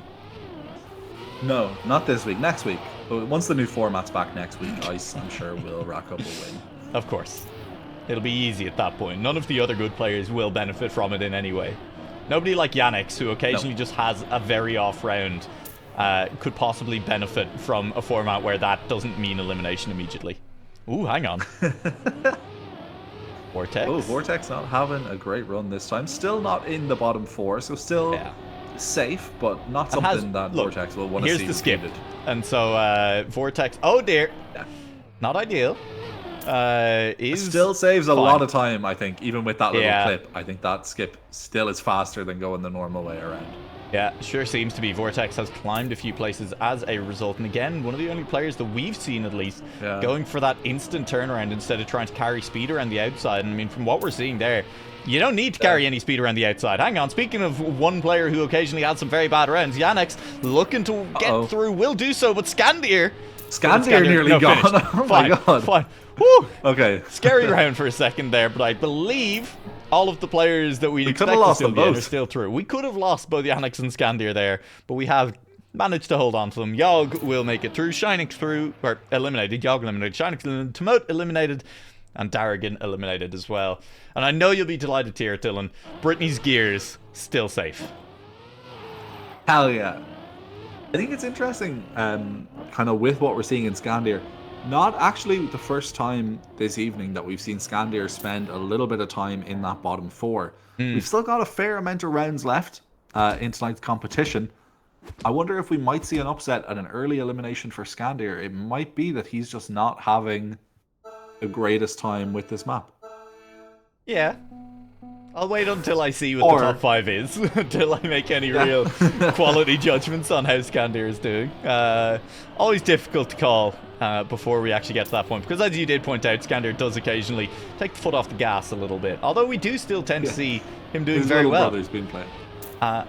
No, not this week. Next week. Once the new format's back next week, Ice, I'm sure, will rack up a win. Of course. It'll be easy at that point. None of the other good players will benefit from it in any way. Nobody like Yannick's, who occasionally just has a very off round, could possibly benefit from a format where that doesn't mean elimination immediately. Ooh, hang on. Vortex. Oh, Vortex not having a great run this time. Still not in the bottom 4, so still safe, but not something that Vortex will want to see. Here's the skip. repeated. And so Vortex, oh dear, not ideal. It still saves a fine. lot of time, I think, even with that little Yeah. clip. I think that skip still is faster than going the normal way around. Yeah, sure seems to be. Vortex has climbed a few places as a result. And again, one of the only players that we've seen, at least, going for that instant turnaround instead of trying to carry speed around the outside. And I mean, from what we're seeing there, you don't need to carry any speed around the outside. Hang on, speaking of one player who occasionally had some very bad rounds, Yannick's looking to get through, will do so, but Scandir Nearly gone. finished. Oh Fine, my god. Fine. Woo! Okay. Scary round for a second there, but I believe all of the players that we expect to still get are still through. We could have lost both Yannick's and Scandir there, but we have managed to hold on to them. Yogg will make it through. Shinix through, or eliminated. Yogg eliminated. Shinix eliminated. Tomote eliminated. And Darrigan eliminated as well. And I know you'll be delighted to hear it, Dylan. Brittany's gears still safe. Hell yeah. I think it's interesting, kind of with what we're seeing in Scandir. Not actually the first time this evening that we've seen Scandir spend a little bit of time in that bottom 4. We've still got a fair amount of rounds left in tonight's competition. I wonder if we might see an upset at an early elimination for Scandir. It might be that he's just not having the greatest time with this map. Yeah. I'll wait until I see what the top 5 is, until I make any real quality judgments on how Scandir is doing. Always difficult to call before we actually get to that point, because as you did point out, Scandir does occasionally take the foot off the gas a little bit, although we do still tend to see him doing very well. His little brother's been playing.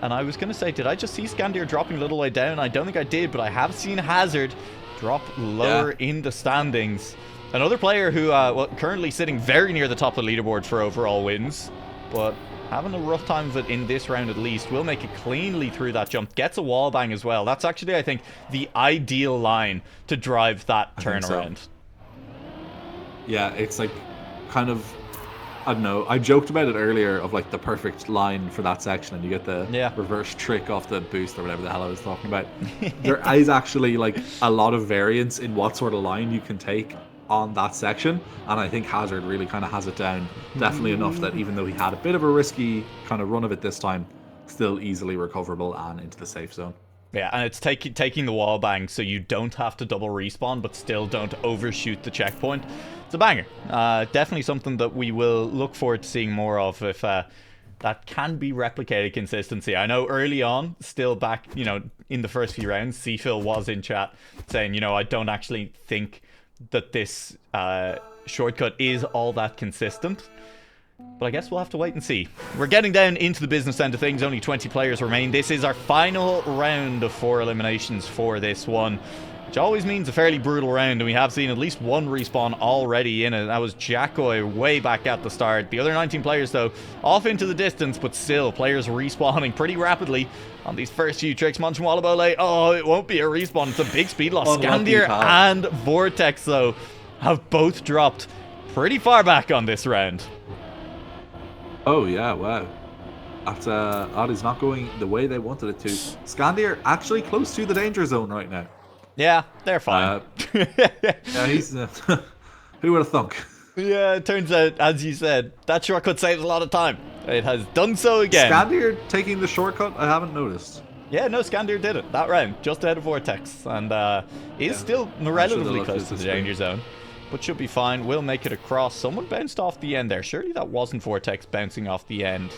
And I was going to say, did I just see Scandir dropping a little way down? I don't think I did, but I have seen Hazard drop lower in the standings. Another player who, currently sitting very near the top of the leaderboard for overall wins, but having a rough time of it in this round at least, will make it cleanly through that jump. Gets a wall bang as well. That's actually, I think, the ideal line to drive that turnaround. So. Yeah, it's like kind of, I don't know, I joked about it earlier of like the perfect line for that section, and you get the reverse trick off the boost or whatever the hell I was talking about. There is actually like a lot of variance in what sort of line you can take on that section, and I think Hazard really kind of has it down, definitely enough that even though he had a bit of a risky kind of run of it this time, still easily recoverable and into the safe zone. Yeah, and it's taking the wall bang so you don't have to double respawn but still don't overshoot the checkpoint. It's a banger. Definitely something that we will look forward to seeing more of if that can be replicated consistency. I know early on, still back, in the first few rounds, C-Phil was in chat saying, I don't actually think that this shortcut is all that consistent, but I guess we'll have to wait and see. We're getting down into the business end of things. Only 20 players remain. This is our final round of 4 eliminations for this one. which always means a fairly brutal round, and we have seen at least one respawn already in it. That was Jackoy way back at the start. The other 19 players, though, off into the distance, but still, players respawning pretty rapidly on these first few tricks. Munchenwallabole, oh, it won't be a respawn. It's a big speed loss. Scandir and Vortex, though, have both dropped pretty far back on this round. Oh, yeah, wow. That is not going the way they wanted it to. Scandir actually close to the danger zone right now. Yeah, they're fine. Yeah, he's... who would have thunk? Yeah, it turns out, as you said, that shortcut saves a lot of time. It has done so again. Scandir taking the shortcut? I haven't noticed. Yeah, no, Scandir did it that round, just ahead of Vortex. And is still relatively close to the danger zone, but should be fine. Will make it across. Someone bounced off the end there. Surely that wasn't Vortex bouncing off the end.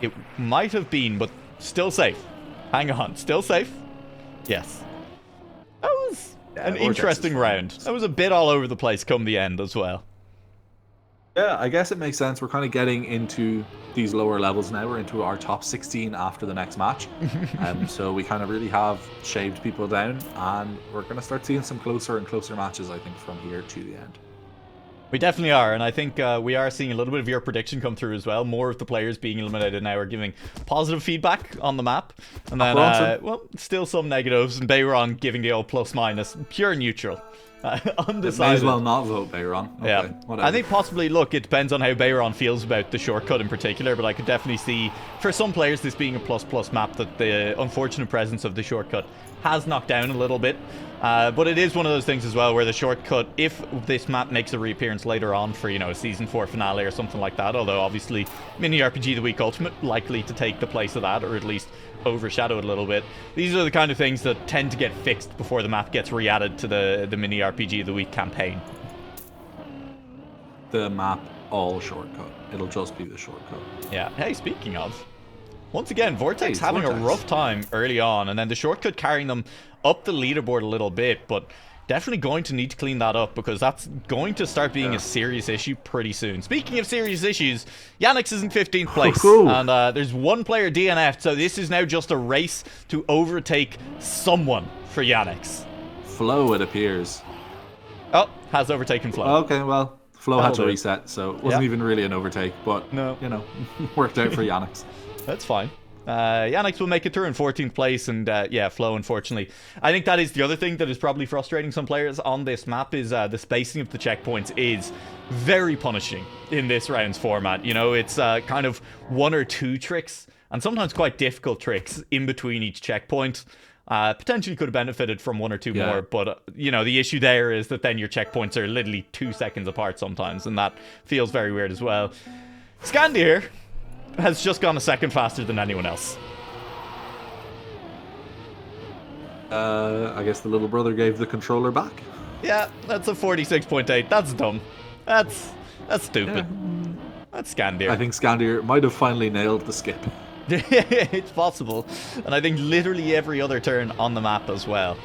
It might have been, but still safe. Hang on, still safe? Yes. That was an interesting round. That was a bit all over the place come the end as well. Yeah, I guess it makes sense. We're kind of getting into these lower levels now. We're into our top 16 after the next match. So we kind of really have shaved people down, and we're going to start seeing some closer and closer matches, I think, from here to the end. We definitely are, and I think we are seeing a little bit of your prediction come through as well. More of the players being eliminated now are giving positive feedback on the map. And then, well, still some negatives, and Bayron giving the old plus-minus, pure neutral. Undecided. May as well not vote Bayron. Okay, yeah, whatever. I think possibly, look, it depends on how Bayron feels about the shortcut in particular, but I could definitely see, for some players, this being a plus-plus map, that the unfortunate presence of the shortcut has knocked down a little bit. But it is one of those things as well where the shortcut, if this map makes a reappearance later on for, you know, a Season 4 finale or something like that, although obviously Mini RPG The Week Ultimate likely to take the place of that, or at least overshadow it a little bit. These are the kind of things that tend to get fixed before the map gets re-added to the Mini RPG The Week campaign. The map all shortcut. It'll just be the shortcut. Yeah. Hey, speaking of, once again, Vortex having a rough time early on, and then the shortcut carrying them up the leaderboard a little bit, but definitely going to need to clean that up because that's going to start being a serious issue pretty soon. Speaking of serious issues, Yannick's is in 15th place, and there's one player DNF'd, so this is now just a race to overtake someone for Yannick's. Flo, it appears. Oh, has overtaken Flo. Okay, well, Flo had to reset, so it wasn't even really an overtake, but, you know, worked out for Yannick's. That's fine. Yannick's will make it through in 14th place, and yeah, Flo, unfortunately. I think that is the other thing that is probably frustrating some players on this map is the spacing of the checkpoints is very punishing in this round's format. You know, it's kind of one or two tricks, and sometimes quite difficult tricks in between each checkpoint. Potentially could have benefited from one or two more, but, you know, the issue there is that then your checkpoints are literally 2 seconds apart sometimes, and that feels very weird as well. Scandir has just gone a second faster than anyone else. I guess the little brother gave the controller back. Yeah, that's a 46.8. That's dumb. That's stupid. Yeah. That's Scandir. I think Scandir might have finally nailed the skip. It's possible. And I think literally every other turn on the map as well.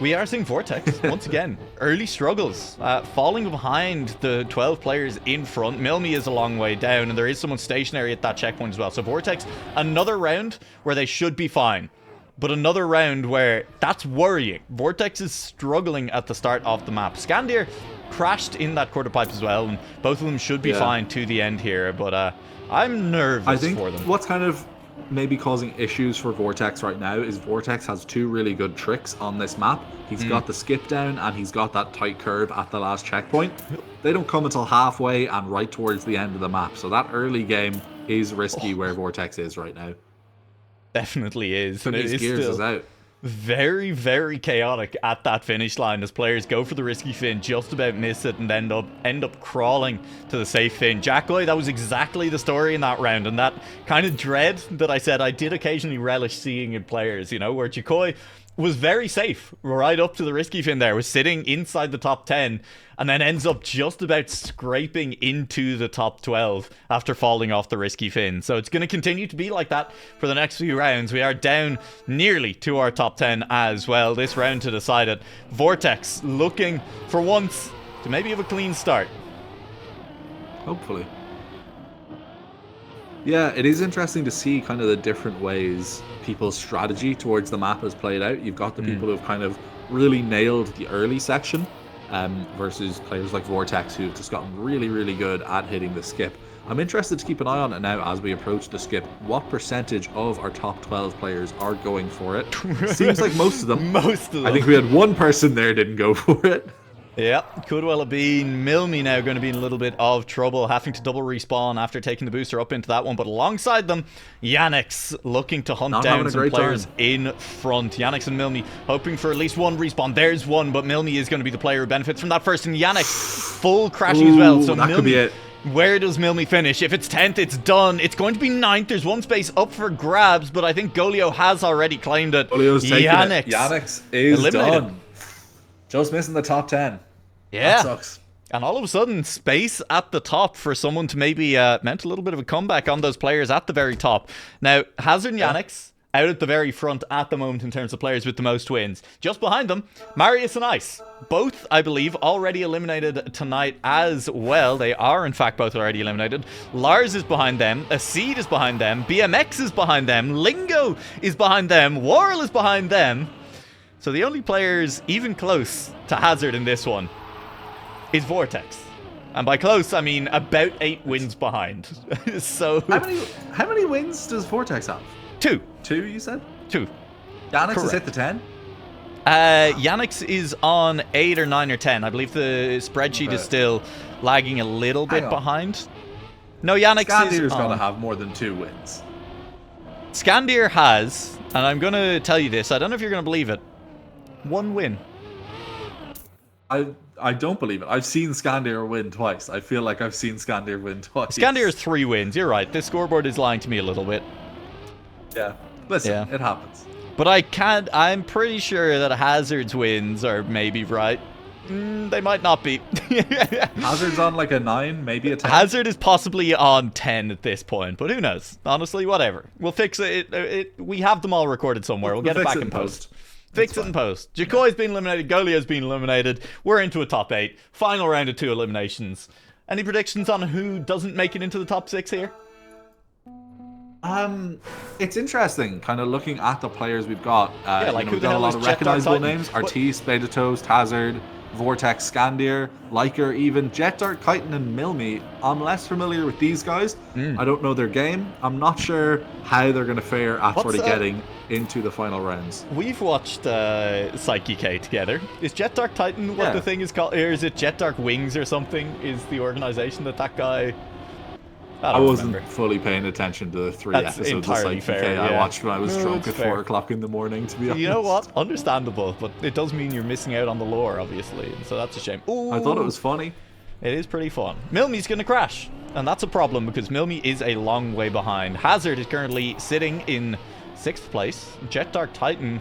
We are seeing Vortex, once again, early struggles, falling behind the 12 players in front. Milmi is a long way down, and there is someone stationary at that checkpoint as well. So Vortex, another round where they should be fine, but another round where that's worrying. Vortex is struggling at the start of the map. Scandir crashed in that quarter pipe as well, and both of them should be fine to the end here, but I'm nervous for them. I think what's kind of maybe causing issues for Vortex right now is Vortex has two really good tricks on this map. He's got the skip down and he's got that tight curve at the last checkpoint. They don't come until halfway and right towards the end of the map, so that early game is risky where Vortex is right now. Definitely is, and it is Gears still is out. Very, very chaotic at that finish line as players go for the risky fin, just about miss it, and end up crawling to the safe fin. Jackoy, that was exactly the story in that round, and that kind of dread that I said I did occasionally relish seeing in players, you know, where Jackoy was very safe right up to the risky fin there, was sitting inside the top 10, and then ends up just about scraping into the top 12 after falling off the risky fin. So it's going to continue to be like that for the next few rounds. We are down nearly to our top 10 as well this round to decide it. Vortex looking for once to maybe have a clean start. Hopefully. Yeah, it is interesting to see kind of the different ways people's strategy towards the map has played out. You've got the people who've kind of really nailed the early section, versus players like Vortex who've just gotten really, really good at hitting the skip. I'm interested to keep an eye on it now as we approach the skip. What percentage of our top 12 players are going for it? Seems like most of them. Most of them. I think we had one person there didn't go for it. Yeah, could well have been. Milmy now going to be in a little bit of trouble, having to double respawn after taking the booster up into that one. But alongside them, Yannick's looking to hunt down some players in front. Yannick's and Milmy hoping for at least one respawn. There's one, but Milmy is going to be the player who benefits from that first. And Yannick full crashing as well. So that could be it. Where does Milmy finish? If it's 10th, it's done. It's going to be 9th. There's one space up for grabs, but I think Golio has already claimed it. Golio's taking it. Yannick's is eliminated. Done. Just missing the top 10. Yeah. That sucks. And all of a sudden, space at the top for someone to maybe mount a little bit of a comeback on those players at the very top. Now, Hazard and Yannick's out at the very front at the moment in terms of players with the most wins. Just behind them, Marius and Ice. Both, I believe, already eliminated tonight as well. They are, in fact, both already eliminated. Lars is behind them. Acid is behind them. BMX is behind them. Lingo is behind them. Warl is behind them. So the only players even close to Hazard in this one is Vortex. And by close, I mean about 8 wins behind. So how many wins does Vortex have? 2. 2, you said? 2. Yannick's has hit the 10? Yannick's is on 8 or 9 or 10. I believe the spreadsheet is still lagging a little bit behind. No, Yannick's Scandir's got to have more than 2 wins. Scandir has, and I'm going to tell you this, I don't know if you're going to believe it, 1 win. I don't believe it. I've seen Scandir win twice. I feel like I've seen Scandir win twice. Scandir has 3 wins. You're right. This scoreboard is lying to me a little bit. Yeah. Listen, it happens. But I'm pretty sure that Hazard's wins are maybe right. They might not be. Hazard's on like a 9, maybe a 10. Hazard is possibly on 10 at this point, but who knows? Honestly, whatever. We'll fix it. We have them all recorded somewhere. We'll get it back in post. Fix it in post. Jacoy's been eliminated. Golio's been eliminated. We're into a top 8. Final round of 2 eliminations. Any predictions on who doesn't make it into the top 6 here? It's interesting, kind of looking at the players we've got. Like who we've the got a hell lot is of Jet Dark recognizable Titan? names: Artis, Blade of Toast, Hazard, Vortex, Scandir, Liker, even Jet Dark Titan and Milmy. I'm less familiar with these guys. I don't know their game. I'm not sure how they're going to fare at sort of getting into the final rounds. We've watched Psyche K together. Is Jet Dark Titan what the thing is called? Or is it Jet Dark Wings or something? Is the organization that guy... I wasn't fully paying attention to the 3 episodes of Psyche K I watched when I was drunk at 4 o'clock in the morning, to be honest. You know what? Understandable, but it does mean you're missing out on the lore, obviously, so that's a shame. Ooh, I thought it was funny. It is pretty fun. Milmy's going to crash, and that's a problem because Milmy is a long way behind. Hazard is currently sitting in 6th place. Jet Dark Titan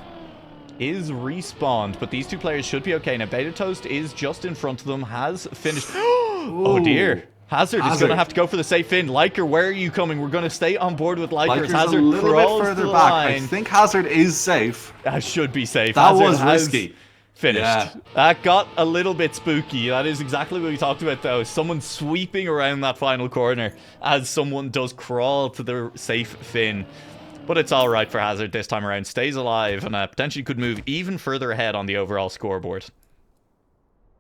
is respawned, but these 2 players should be okay. Now, Beta Toast is just in front of them, has finished. Oh dear. Hazard is going to have to go for the safe fin. Liker, where are you coming? We're going to stay on board with Liker as Hazard a little bit further back. Line. I think Hazard is safe. That should be safe. That Hazard was risky. Finished. Yeah. That got a little bit spooky. That is exactly what we talked about, though. Someone sweeping around that final corner as someone does crawl to the safe fin. But it's all right for Hazard this time around. Stays alive and potentially could move even further ahead on the overall scoreboard.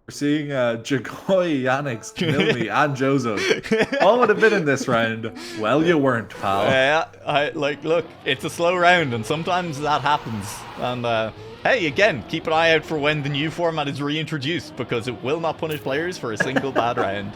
We're seeing Jagoy, Yannick's, Milmy, and Jozo all would have been in this round. Well, you weren't, pal. Yeah, look, it's a slow round, and sometimes that happens. And hey, again, keep an eye out for when the new format is reintroduced, because it will not punish players for a single bad round.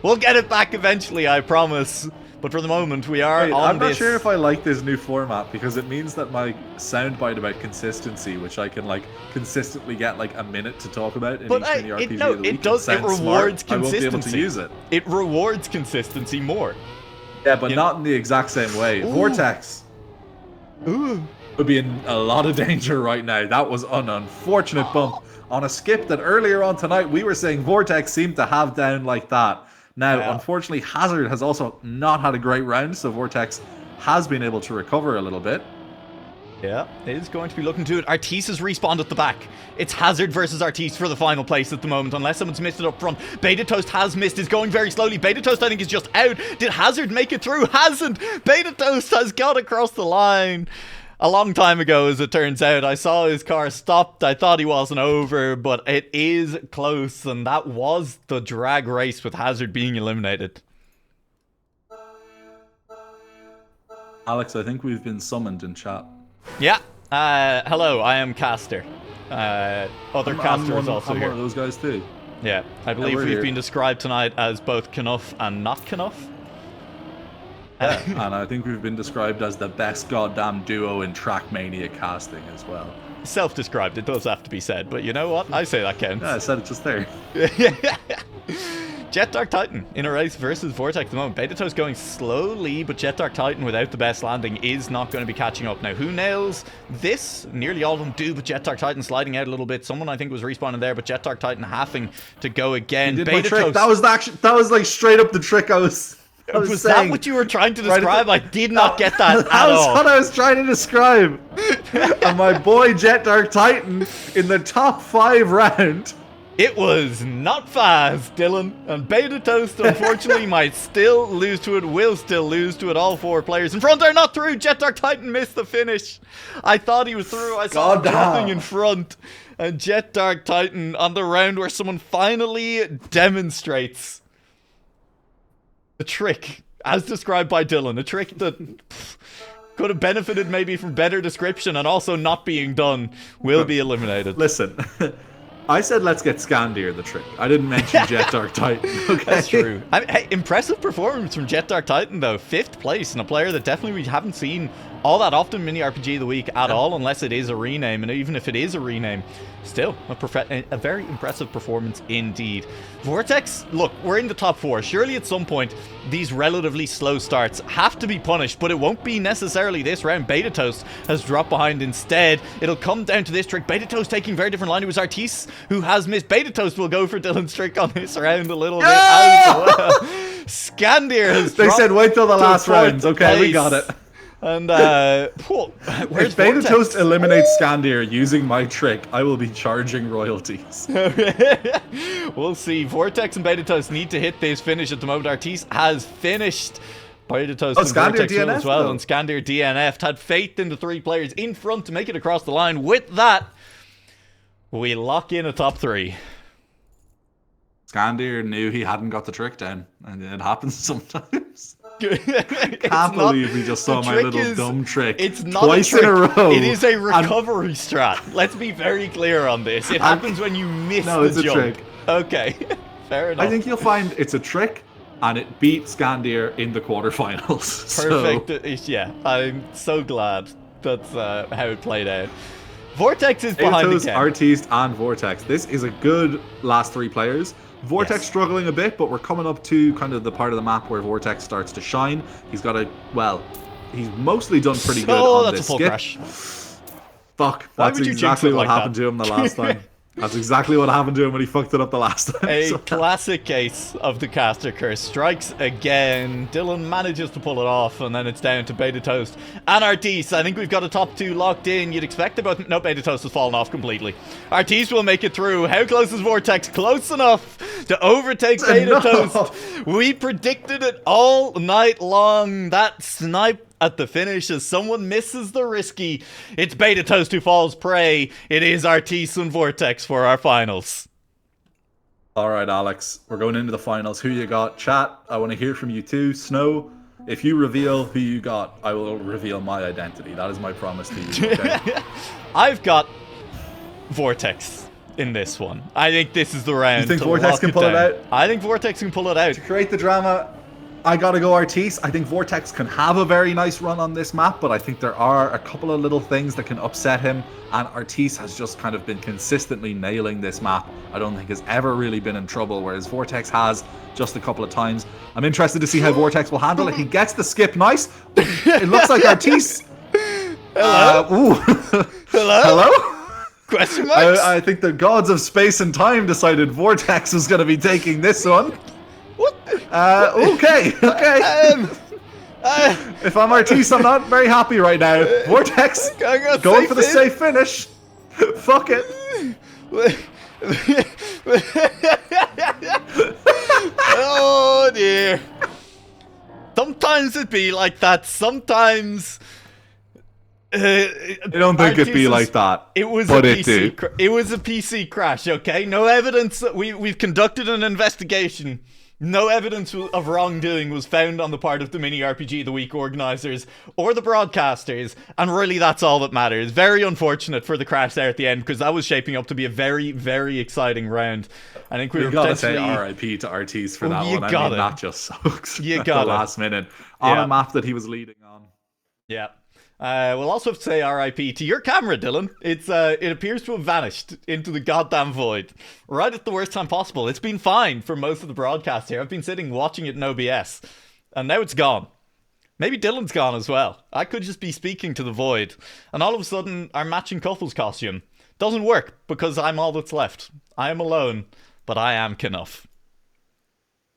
We'll get it back eventually, I promise. But for the moment, we are on this. I'm not sure if I like this new format, because it means that my soundbite about consistency, which I can like consistently get like a minute to talk about in each mini RPG of the week, it rewards consistency. I won't be able to use it. It rewards consistency more. Yeah, but not in the exact same way. Ooh. Vortex would be in a lot of danger right now. That was an unfortunate bump on a skip that earlier on tonight we were saying Vortex seemed to have down like that. Now, unfortunately, Hazard has also not had a great round, so Vortex has been able to recover a little bit. Yeah, it is going to be looking to it. Artis has respawned at the back. It's Hazard versus Artis for the final place at the moment, unless someone's missed it up front. Beta Toast has missed, is going very slowly. Beta Toast, I think, is just out. Did Hazard make it through? Hasn't! Beta Toast has got across the line. A long time ago, as it turns out. I saw his car stopped. I thought he wasn't over, but it is close, and that was the drag race with Hazard being eliminated. Alex, I think we've been summoned in chat. Yeah. Hello, I am Caster. Other Caster is also I'm here. one of those guys too. Yeah, I believe we're we've here. been described tonight as both Knuff and not Knuff. Yeah, and I think we've been described as the best goddamn duo in Trackmania casting as well. Self-described, it does have to be said, but you know what? I say that counts. Yeah, I said it just there. Jet Dark Titan in a race versus Vortex at the moment. Beta Toast going slowly, but Jet Dark Titan without the best landing is not going to be catching up. Now, who nails this? Nearly all of them do, but Jet Dark Titan sliding out a little bit. Someone I think was respawning there, but Jet Dark Titan having to go again. Did Beta my trick. Toast. That was like straight up the trick I was Was saying. that what you were trying to Right at describe? the- I did not get that at That was all. what I was trying to describe. And my boy Jet Dark Titan in the top 5 round. It was not fast, Dylan. And Beta Toast, unfortunately, might still lose to it, will still lose to it. All 4 players in front are not through. Jet Dark Titan missed the finish. I thought he was through. I saw him Goddamn. dropping in front. And Jet Dark Titan on the round where someone finally demonstrates the trick, as described by Dylan. A trick that could have benefited maybe from better description and also not being done, will be eliminated. Listen, I said let's get Scandier the trick. I didn't mention Jet Dark Titan. Okay? That's true. Hey, impressive performance from Jet Dark Titan, though. 5th place, and a player that definitely we haven't seen all that often Mini RPG of the Week at all, unless it is a rename. And even if it is a rename, still a very impressive performance indeed. Vortex, look, we're in the top 4. Surely at some point, these relatively slow starts have to be punished, but it won't be necessarily this round. Beta Toast has dropped behind instead. It'll come down to this trick. Beta Toast taking a very different line. It was Artis who has missed. Beta Toast will go for Dylan's trick on this round a little bit as well. Scandier has They dropped said wait till the to last 4th round. Okay, we place. got it. And, where's If Beta Vortex? Toast eliminates Scandier using my trick, I will be charging royalties. We'll see. Vortex and Beta Toast need to hit this finish at the moment. Artis has finished. Beta Toast and Scandier Vortex will DNF as well. though. And Scandier DNF'd. Had faith in the 3 players in front to make it across the line. With that, we lock in a top 3. Scandier knew he hadn't got the trick down, and it happens sometimes. Can't Can't believe we just saw my little dumb trick It's not twice a trick. in a row. It is a and- recovery strat. Let's be very clear on this. It happens when you miss No, the it's a jump. trick. Okay, fair enough. I think you'll find it's a trick, and it beat Scandier in the quarterfinals. Perfect. Yeah, I'm so glad that's how it played out. Vortex is So, behind Atos, again. Artiste, and Vortex. This is a good last 3 players. Vortex Yes. struggling a bit, but we're coming up to kind of the part of the map where Vortex starts to shine. He's got he's mostly done pretty good Oh, on that's this a full skip. crash. Fuck, Why that's would you jinx exactly it what like happened that? to him the last time. That's exactly what happened to him when he fucked it up the last time. A So- classic case of the caster curse. Strikes again. Dylan manages to pull it off, and then it's down to Beta Toast and Artis. I think we've got a top 2 locked in. You'd expect it, but no, Beta Toast has fallen off completely. Artis will make it through. How close is Vortex? Close enough to overtake Beta enough. Toast. We predicted it all night long. That snipe at the finish as someone misses the risky. It's Beta Toast who falls prey. It is Artis and Vortex for our finals. All right, Alex, we're going into the finals. Who you got? Chat, I want to hear from you too. Snow, if you reveal who you got, I will reveal my identity. That is my promise to you. Okay? I've got Vortex in this one. I think this is the round. You think to Vortex lock can pull it down. out? I think Vortex can pull it out. To create the drama, I gotta go Artis. I think Vortex can have a very nice run on this map, but I think there are a couple of little things that can upset him, and Artis has just kind of been consistently nailing this map. I don't think has ever really been in trouble, whereas Vortex has just a couple of times. I'm interested to see how Vortex will handle it. He gets the skip nice. It looks like Artis. Hello? Ooh. Hello? Hello? Question marks? I think the gods of space and time decided Vortex was going to be taking this one. What? Okay, okay. If I'm Artiste, I'm not very happy right now. Vortex, going for the safe finish. Fuck it. Oh dear. Sometimes it be like that. Sometimes. I don't think it'd be like that. It was but a it PC. do. It was a PC crash. Okay, no evidence. We've conducted an investigation. No evidence of wrongdoing was found on the part of the Mini RPG of the Week organizers or the broadcasters, and really that's all that matters. Very unfortunate for the crash there at the end, because that was shaping up to be a very, very exciting round. I think we were gotta potentially... say RIP to Artiste for that you one. I gotta. mean, that just sucks. You at gotta. the last minute on Yeah. a map that he was leading on. Yeah. We'll also have to say RIP to your camera, Dylan. It appears to have vanished into the goddamn void right at the worst time possible. It's been fine for most of the broadcast here. I've been sitting watching it in OBS, and now it's gone. Maybe Dylan's gone as well. I could just be speaking to the void, and all of a sudden our matching couples costume doesn't work because I'm all that's left. I am alone, but I am Knuff.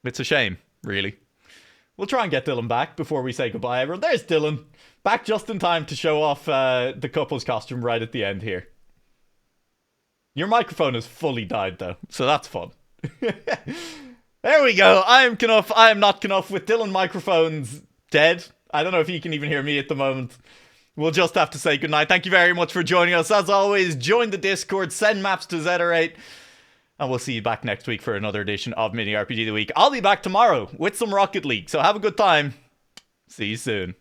It's a shame, really. We'll try and get Dylan back before we say goodbye, everyone. There's Dylan. Back just in time to show off the couple's costume right at the end here. Your microphone has fully died, though, so that's fun. There we go. I am Knuff. I am not Knuff with Dylan microphones dead. I don't know if you can even hear me at the moment. We'll just have to say goodnight. Thank you very much for joining us. As always, join the Discord, send maps to Zederate, and we'll see you back next week for another edition of Mini RPG of the Week. I'll be back tomorrow with some Rocket League, so have a good time. See you soon.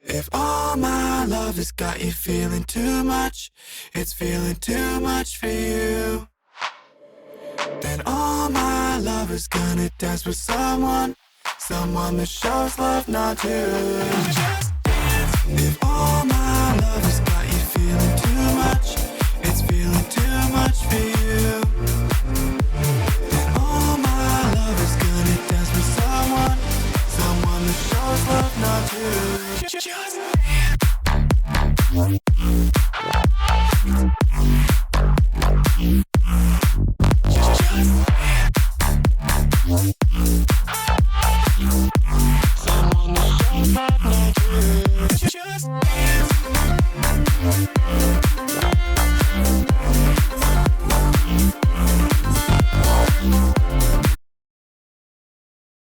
If all my love has got you feeling too much, it's feeling too much for you, then all my love is gonna dance with someone that shows love, not you. Just dance. If all my love has got